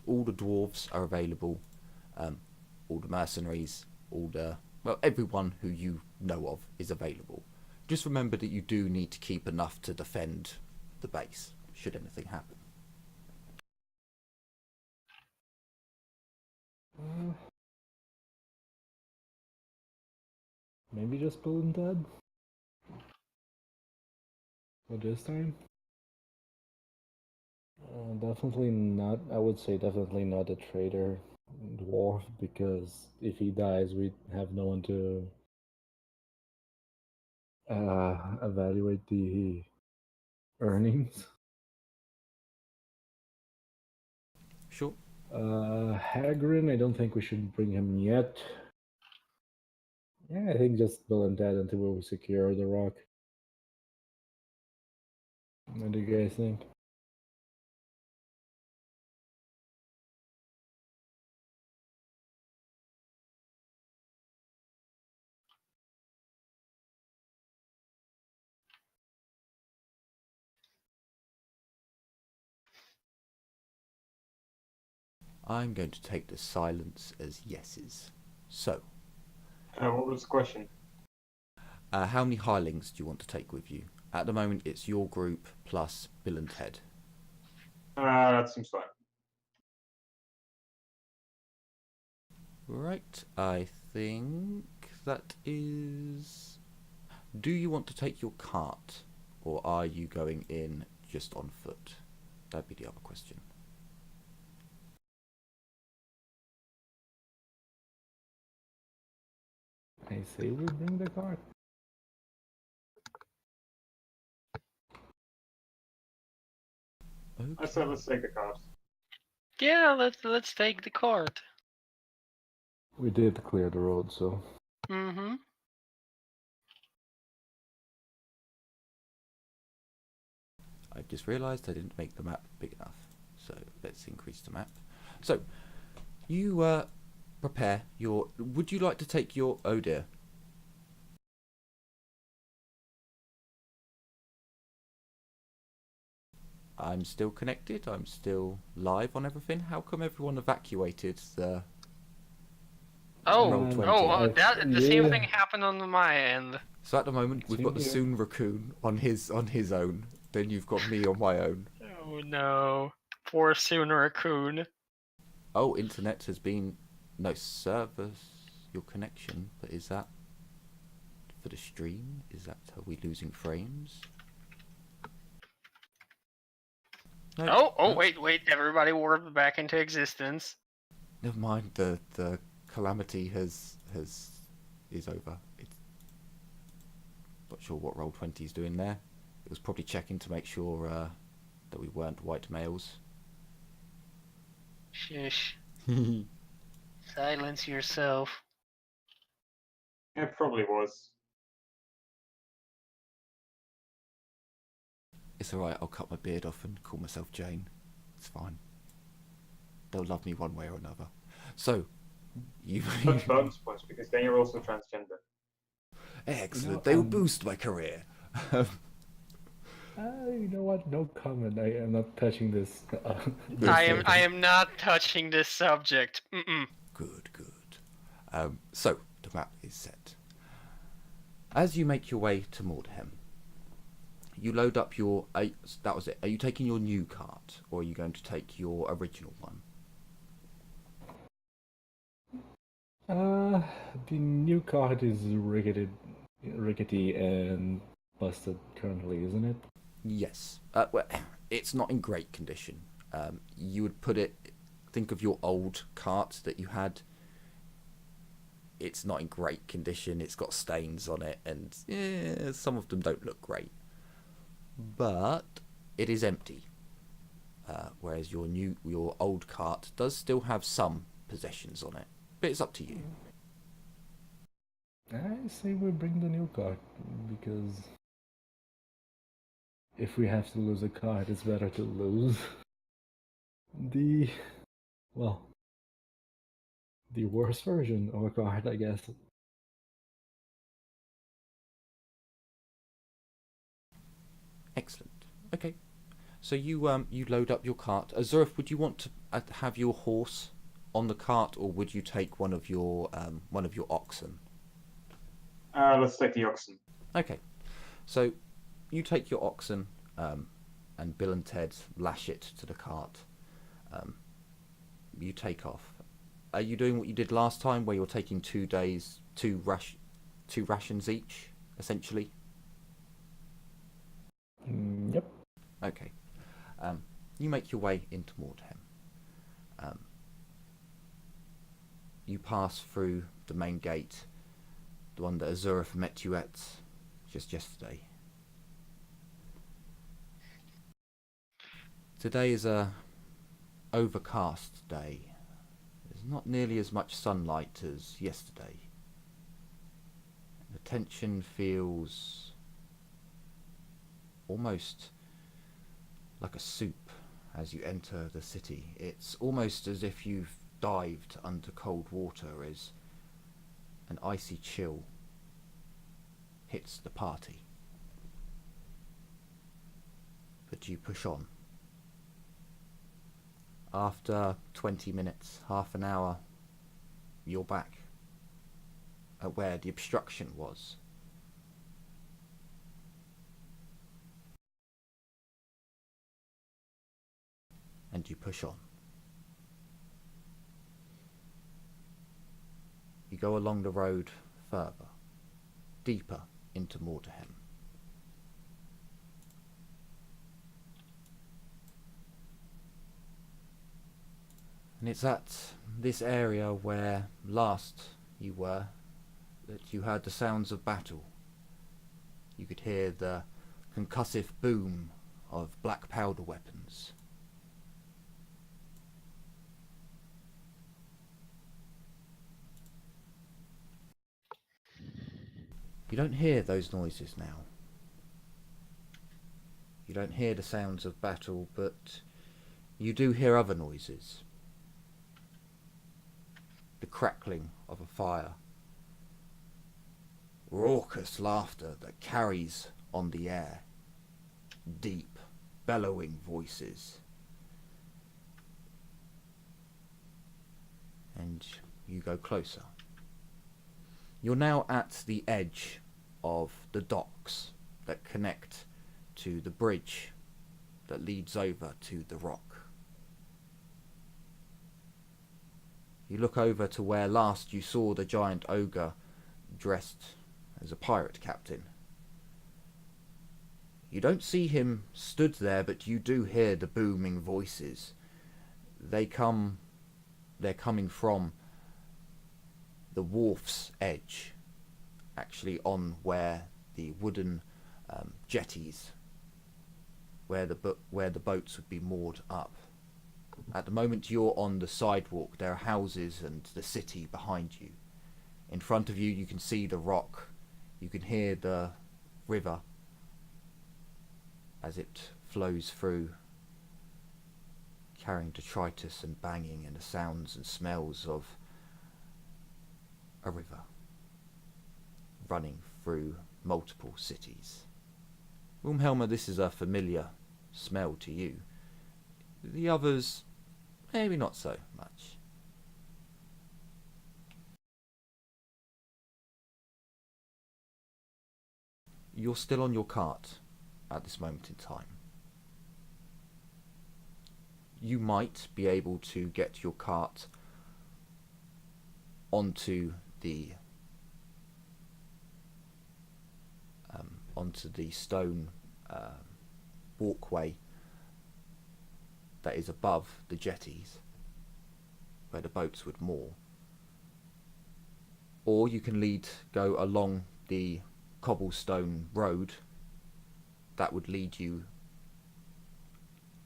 All the dwarves are available. All the mercenaries, everyone who you know of is available. Just remember that you do need to keep enough to defend the base, should anything happen. Maybe just Bill and Ted? For this time? Definitely not. I would say definitely not a traitor dwarf, because if he dies, we have no one to evaluate the earnings. Sure. Hagrid, I don't think we should bring him yet. Yeah, I think just Bill and Ted until we secure the rock. What do you guys think? I'm going to take the silence as yeses. So, What was the question? how many hirelings do you want to take with you? At the moment, it's your group plus Bill and Ted. That seems fine. Right, I think that is... Do you want to take your cart, or are you going in just on foot? That'd be the other question. I say we bring the cart. Okay. I said let's take the cars. Yeah, let's take the cart. We did clear the road, so... Mm-hmm. I just realised I didn't make the map big enough, so let's increase the map. So, you prepare your... Would you like to take your... Oh dear. I'm still connected, I'm still live on everything. How come everyone evacuated the... Roll 20? The same thing happened on my end. So at the moment, we've got the Soon Raccoon on his own. then you've got me on my own. Oh no. Poor Soon Raccoon. Oh, internet has been... No, service your connection. But is that for the stream? Is that... Are we losing frames? No, no. Wait, everybody warped back into existence. Never mind. The calamity is over. It's not sure what Roll20's doing there. It was probably checking to make sure that we weren't white males. Shush. Silence yourself. It probably was. It's alright, I'll cut my beard off and call myself Jane. It's fine. They'll love me one way or another. So, you... Not bonus points, because then you're also transgender. Excellent, No, they will boost my career. You know what? No comment. I am not touching this. I am not touching this subject. Mm-mm. Good, good. So, the map is set. As you make your way to Mordheim, you load up your... that was it. Are you taking your new cart, or are you going to take your original one? The new card is rickety and busted currently, isn't it? Yes. Well, it's not in great condition. You would put it... Think of your old cart that you had. It's not in great condition. It's got stains on it, and some of them don't look great. But it is empty. Whereas your old cart does still have some possessions on it. But it's up to you. I say we bring the new card, because if we have to lose a card, it's better to lose the worst version of a card, I guess. Excellent. Okay. So you load up your cart. Azurif, would you want to have your horse on the cart, or would you take one of your oxen? Let's take the oxen. Okay. So you take your oxen, and Bill and Ted lash it to the cart. You take off. Are you doing what you did last time, where you're taking 2 days, two rations each, essentially? Yep. Okay. You make your way into Mordheim. You pass through the main gate, the one that Azurif met you at just yesterday. Today is a overcast day. There's not nearly as much sunlight as yesterday. The tension feels almost like a soup as you enter the city. It's almost as if you've dived under cold water as an icy chill hits the party. But you push on. After 20 minutes, half an hour, you're back at where the obstruction was. And you push on. You go along the road further, deeper into Mordheim. And it's at this area where last you were that you heard the sounds of battle. You could hear the concussive boom of black powder weapons. You don't hear those noises now. You don't hear the sounds of battle, but you do hear other noises. The crackling of a fire. Raucous laughter that carries on the air. Deep, bellowing voices. And you go closer. You're now at the edge of the docks that connect to the bridge that leads over to the rock. You look over to where last you saw the giant ogre dressed as a pirate captain. You don't see him stood there, but you do hear the booming voices. They're coming from the wharf's edge, actually on where the wooden jetties, where the boats would be moored up. At the moment you're on the sidewalk, there are houses and the city behind you. In front of you, you can see the rock. You can hear the river as it flows through, carrying detritus and banging and the sounds and smells of a river running through multiple cities. Wilhelma, this is a familiar smell to you. The others, maybe not so much. You're still on your cart at this moment in time. You might be able to get your cart onto the stone walkway that is above the jetties where the boats would moor, or you can go along the cobblestone road that would lead you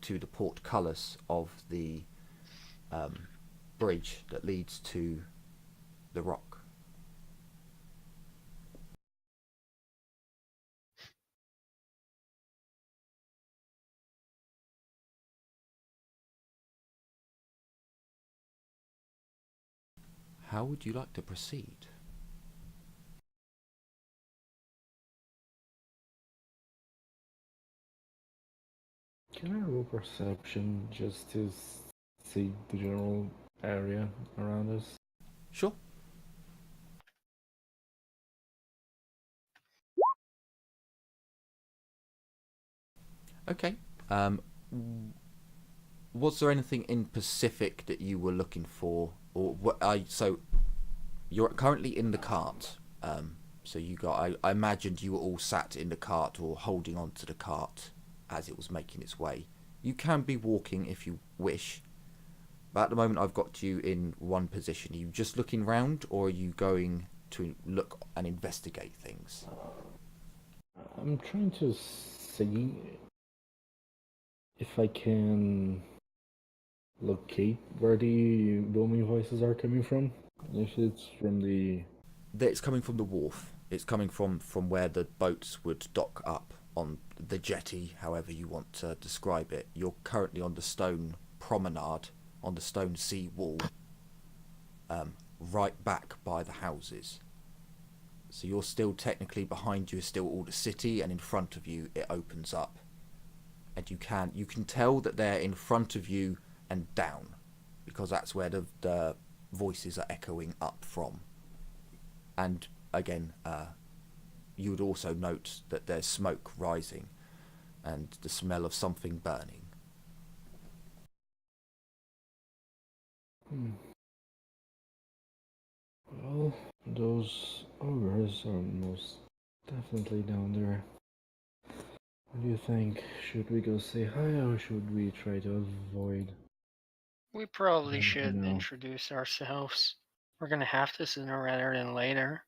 to the portcullis of the bridge that leads to the rock. How would you like to proceed? Can I roll perception just to see the general area around us? Sure. Okay. Was there anything in Pacific that you were looking for, or what? So you're currently in the cart. So you got. I imagined you were all sat in the cart or holding on to the cart as it was making its way. You can be walking if you wish, but at the moment I've got you in one position. Are you just looking round, or are you going to look and investigate things? I'm trying to see if I can locate where the booming voices are coming from. If it's from the... It's coming from the wharf. It's coming from where the boats would dock up on the jetty, however you want to describe it. You're currently on the stone promenade, on the stone sea wall, right back by the houses. So you're still technically, behind you is still all the city, and in front of you it opens up. And you can tell that they're in front of you and down, because that's where the voices are echoing up from. And again, you would also note that there's smoke rising and the smell of something burning. Well, those ogres are most definitely down there. What do you think? Should we go say hi, or should we try to avoid? We probably I should don't know. introduce ourselves. We're gonna have to sooner rather than later.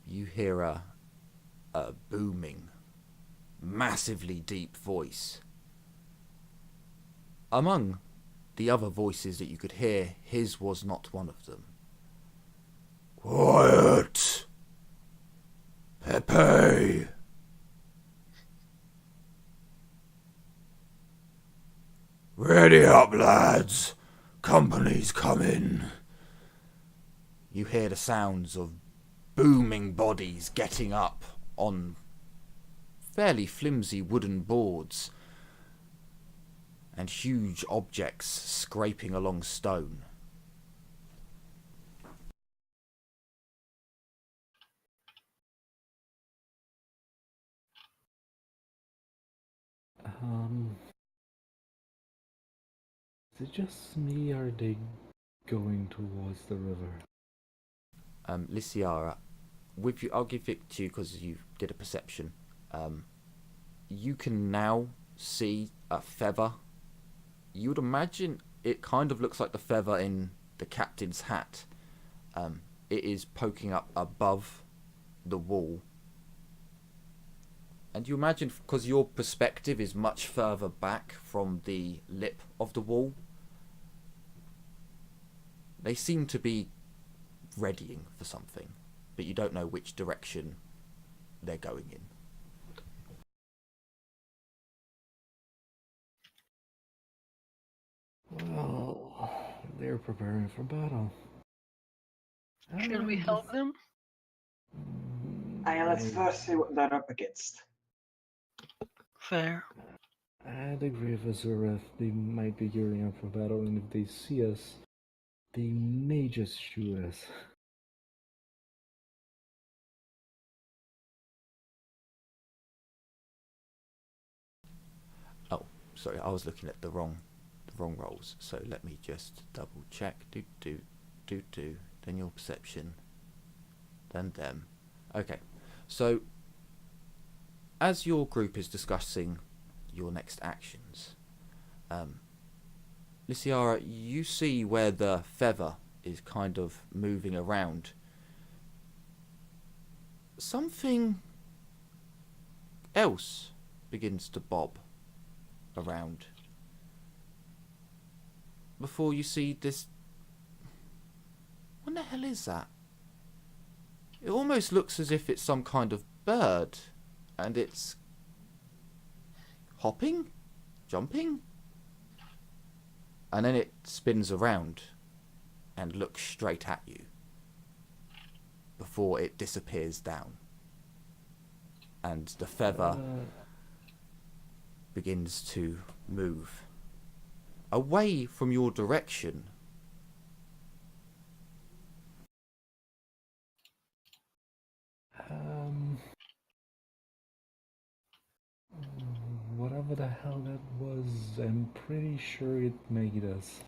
You hear a booming, massively deep voice. Among the other voices that you could hear, his was not one of them. Quiet! Pepe! Ready up, lads! Company's coming! You hear the sounds of booming bodies getting up on fairly flimsy wooden boards and huge objects scraping along stone. Um, is it just me, or are they going towards the river? Lysiara, with you, I'll give it to you because you did a perception. You can now see a feather. You would imagine it kind of looks like the feather in the captain's hat. It is poking up above the wall. And you imagine, because your perspective is much further back from the lip of the wall, they seem to be readying for something, but you don't know which direction they're going in. Well, they're preparing for battle. Should we help them? Let's first see what they're up against. Fair. I'd agree with Azureth. They might be gearing up for battle, and if they see us, they may just shoot us. Oh, sorry, I was looking at the wrong rolls. So let me just double check. Do. Then your perception. Then them. Okay. So as your group is discussing your next actions, Lysiara, you see where the feather is kind of moving around. Something else begins to bob around before you see this. What the hell is that? It almost looks as if it's some kind of bird, and it's hopping, jumping, and then it spins around and looks straight at you before it disappears down, and the feather begins to move away from your direction. Whatever the hell that was, I'm pretty sure it made us.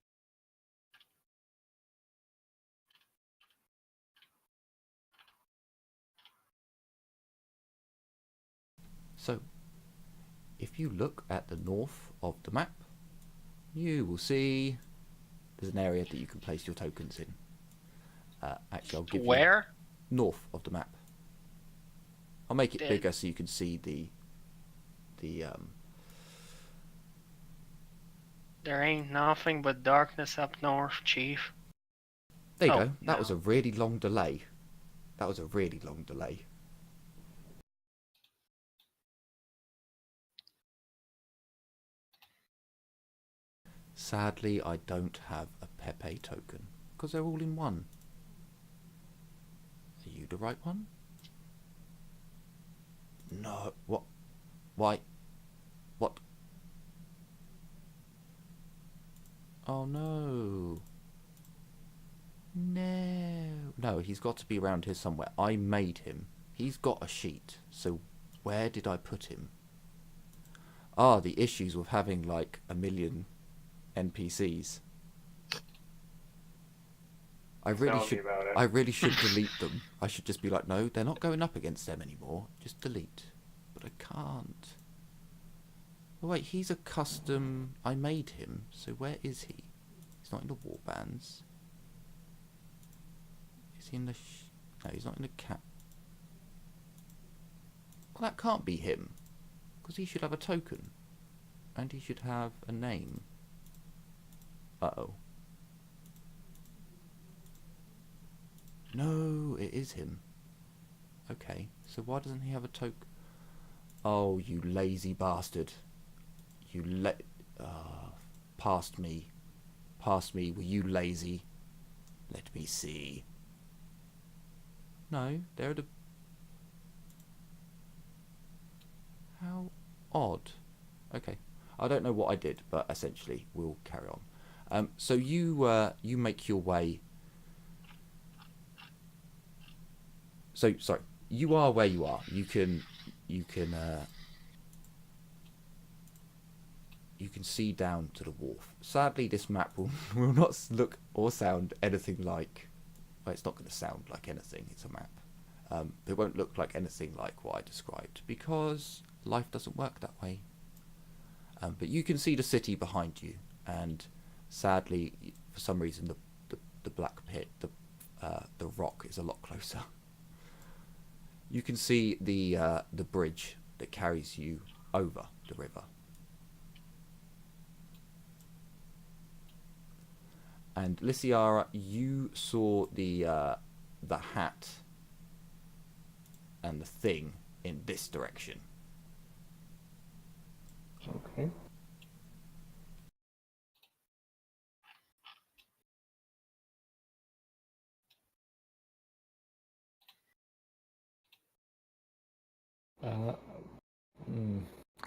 So, if you look at the north of the map, you will see there's an area that you can place your tokens in. Actually, I'll give Where? you north of the map. I'll make it Dead. bigger so you can see the There ain't nothing but darkness up north, Chief. There you Oh, go. That no. was a really long delay. That was a really long delay. Sadly, I don't have a Pepe token because they're all in one. Are you the right one? No. What? Why? What? Oh no. No, he's got to be around here somewhere. I made him. He's got a sheet. So where did I put him? Ah, the issues with having like a million NPCs. I really should delete them. I should just be like, no, they're not going up against them anymore. Just delete. But I can't. Oh wait, he's a custom. I made him. So where is he? He's not in the warbands. Is he in the? No, he's not in the cat. Well, that can't be him, because he should have a token, and he should have a name. Uh-oh. No, it is him. Okay, so why doesn't he have a token? Oh, you lazy bastard. You past me. Past me, were you lazy? Let me see. No, they're the... How odd. Okay, I don't know what I did, but essentially we'll carry on. So you make your way... So, sorry, you are where you are. You can you can see down to the wharf. Sadly, this map will not look or sound anything like... Well, it's not going to sound like anything, it's a map. It won't look like anything like what I described, because life doesn't work that way. But you can see the city behind you, and sadly, for some reason, the black pit, the rock is a lot closer. You can see the bridge that carries you over the river. And Lysiara, you saw the hat and the thing in this direction. Okay.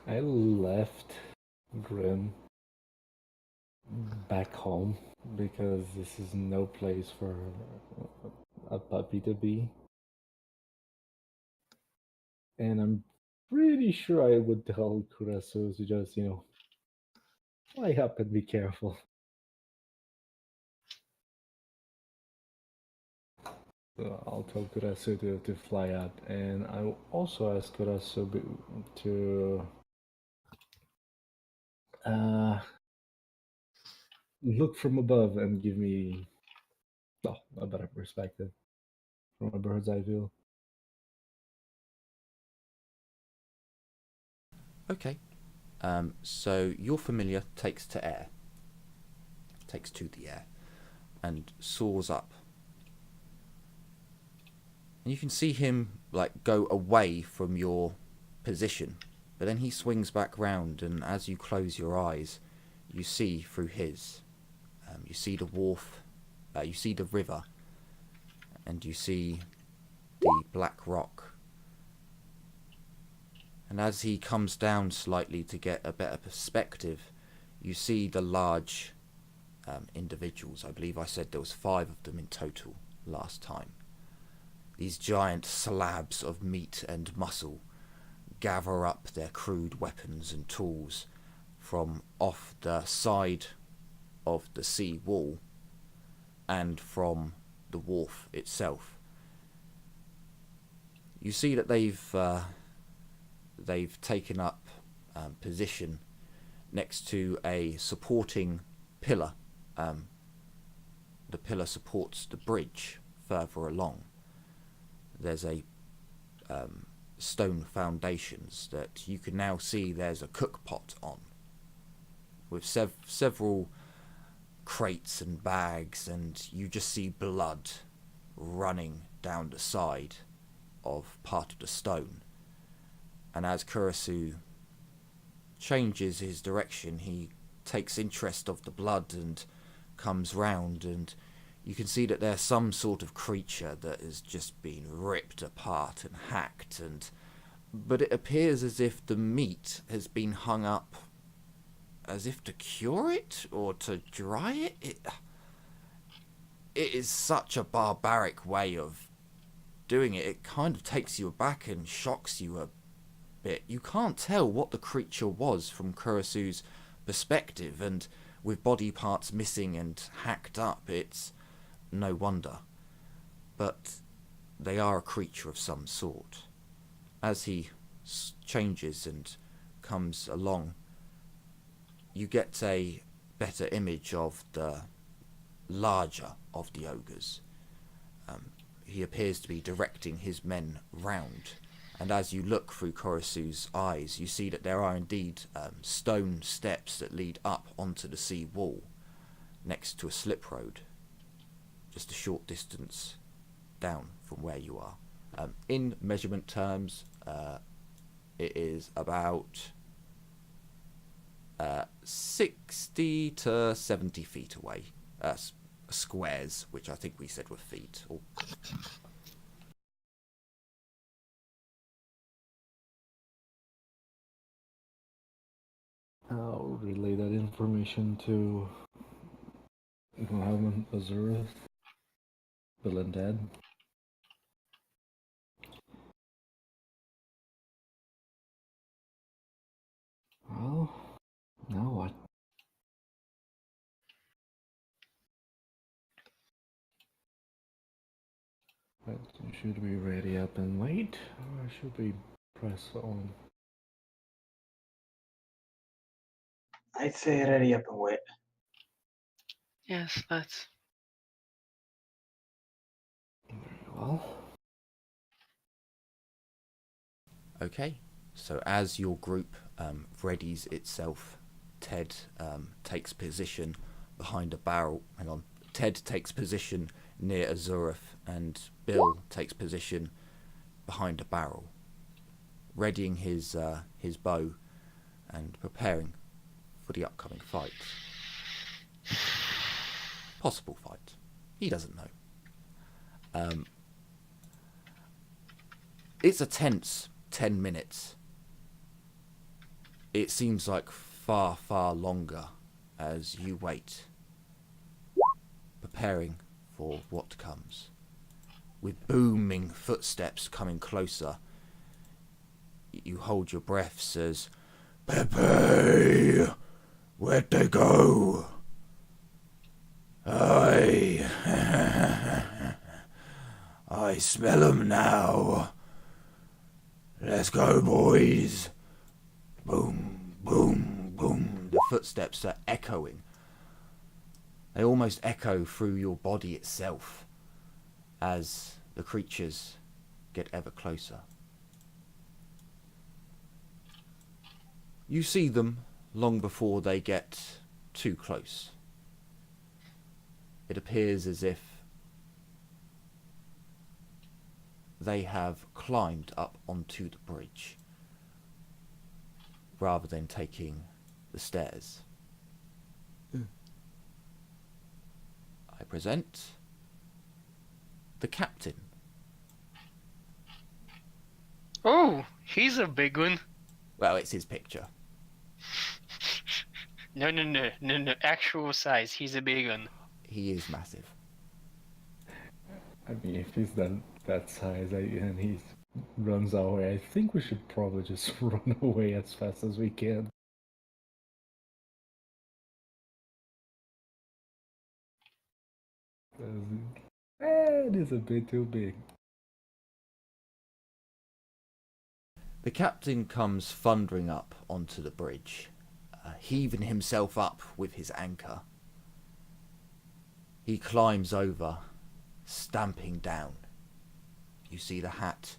I left Grim back home because this is no place for a puppy to be. And I'm pretty sure I would tell Kurasu to just, fly up and be careful. So I'll tell Kurasu to fly up, and I will also ask Kurasu to look from above and give me a better perspective from a bird's eye view. Okay. So your familiar takes to the air, and soars up. And you can see him go away from your position, but then he swings back round, and as you close your eyes, you see through his. You see the wharf, you see the river, and you see the black rock. And as he comes down slightly to get a better perspective, you see the large individuals. I believe I said there was 5 of them in total last time. These giant slabs of meat and muscle gather up their crude weapons and tools from off the side of the sea wall and from the wharf itself. You see that they've taken up position next to a supporting pillar. The pillar supports the bridge further along. There's a stone foundations that you can now see there's a cook pot on, with several crates and bags, and you just see blood running down the side of part of the stone. And as Kurasu changes his direction, he takes interest of the blood and comes round, and you can see that there's some sort of creature that has just been ripped apart and hacked, but it appears as if the meat has been hung up as if to cure it or to dry it. It is such a barbaric way of doing it. It kind of takes you aback and shocks you a bit. You can't tell what the creature was from Kurasu's perspective, and with body parts missing and hacked up, it's no wonder. But they are a creature of some sort. As he changes and comes along, you get a better image of the larger of the ogres. He appears to be directing his men round, and as you look through Kurasu's eyes, you see that there are indeed stone steps that lead up onto the sea wall next to a slip road, just a short distance down from where you are. In measurement terms, it is about 60 to 70 feet away. Squares, which I think we said were feet. I'll relay that information to Muhammad Azurith, Bill and Dad. Well, now what? Should we ready up and wait, or should we press on? I'd say ready up and wait. Yes, let's. Very well. Okay, so as your group readies itself, Ted takes position behind a barrel. Hang on. Ted takes position near Azurath, and Bill takes position behind a barrel, readying his bow and preparing for the upcoming fight. Possible fight. He doesn't know. It's a tense 10 minutes. It seems like far, far longer as you wait, preparing for what comes. With booming footsteps coming closer, you hold your breaths as, Pepe, where'd they go? I smell 'em now. Let's go, boys. Boom, boom, boom. The footsteps are echoing. They almost echo through your body itself as the creatures get ever closer. You see them long before they get too close. It appears as if they have climbed up onto the bridge rather than taking the stairs. I present the captain. Oh, he's a big one. Well, it's his picture. No. Actual size, he's a big one. He is massive. I mean, if he's that size and he runs our way, I think we should probably just run away as fast as we can. It is a bit too big. The captain comes thundering up onto the bridge, heaving himself up with his anchor. He climbs over, stamping down. You see the hat,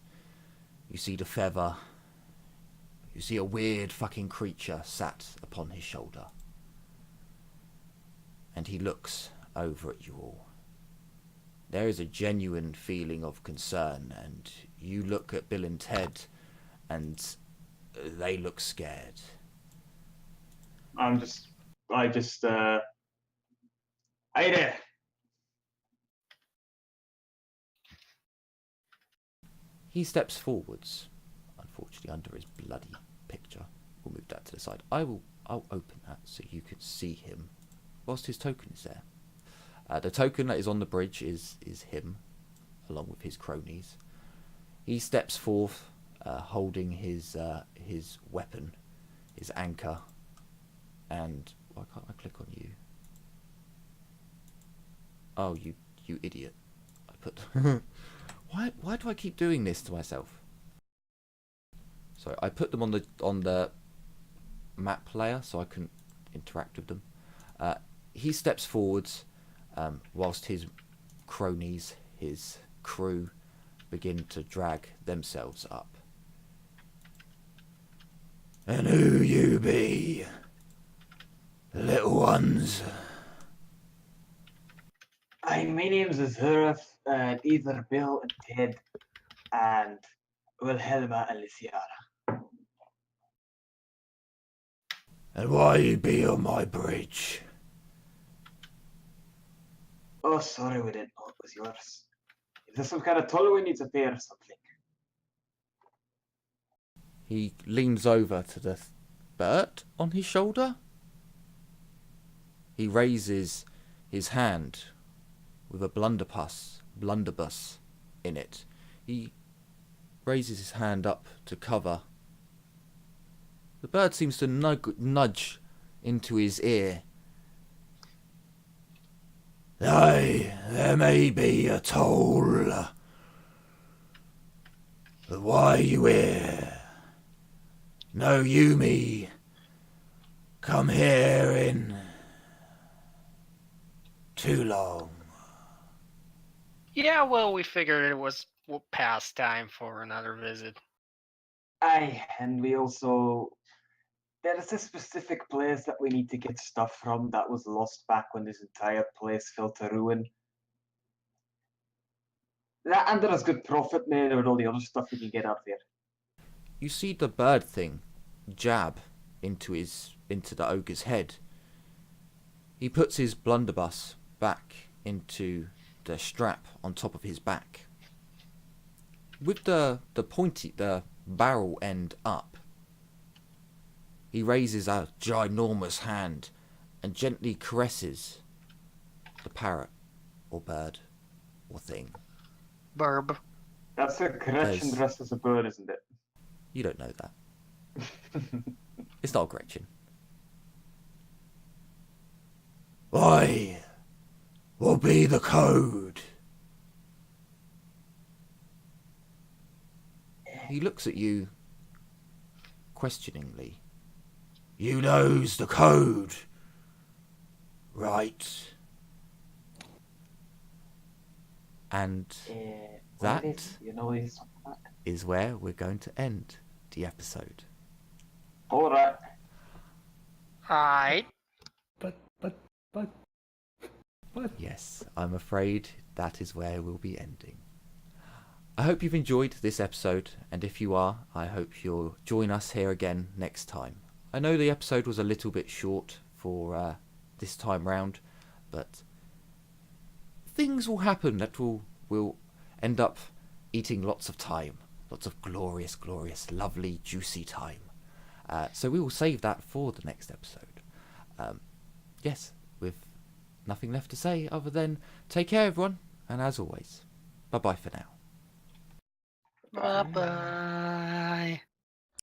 you see the feather, you see a weird fucking creature sat upon his shoulder. And he looks over at you all. There is a genuine feeling of concern, and you look at Bill and Ted, and they look scared. Hey there. He steps forwards, unfortunately under his bloody picture. We'll move that to the side. I'll open that so you can see him whilst his token is there. The token that is on the bridge is him, along with his cronies. He steps forth, holding his weapon, his anchor, and why can't I click on you? Oh, you idiot! I put. Why do I keep doing this to myself? Sorry, I put them on the map layer so I can interact with them. He steps forwards, whilst his cronies, his crew, begin to drag themselves up. And who you be, little ones? Hi, my name's Azurath, and either Bill and Ted and Wilhelma and Luciana. And why you be on my bridge? Oh, sorry, we didn't know it was yours. Is there some kind of toll we need to pay or something? He leans over to the bird on his shoulder. He raises his hand with a blunderbuss in it. He raises his hand up to cover. The bird seems to nudge into his ear. Aye, there may be a toll, Why are you here? No Yumi. Come here in too long. Yeah, well, we figured it was past time for another visit. Aye, and we also there is a specific place that we need to get stuff from that was lost back when this entire place fell to ruin. That, and there is good profit made with all the other stuff we can get out there. You see the bird thing jab into the ogre's head. He puts his blunderbuss back into the strap on top of his back. With the barrel end up, he raises a ginormous hand and gently caresses the parrot or bird or thing. Burb. That's a Gretchen There's- dressed as a bird, isn't it? You don't know that. It's not Gretchen. Why? Will be the code. He looks at you questioningly. You knows the code, right? And What that is, you know, he's is where we're going to end the episode. alright. Alright. But. Yes, I'm afraid that is where we'll be ending. I hope you've enjoyed this episode, and if you are, I hope you'll join us here again next time. I know the episode was a little bit short for this time round, but things will happen that will end up eating lots of time. Lots of glorious, lovely, juicy time. So we will save that for the next episode. Yes, with nothing left to say other than take care, everyone, and as always, bye-bye for now. Bye-bye.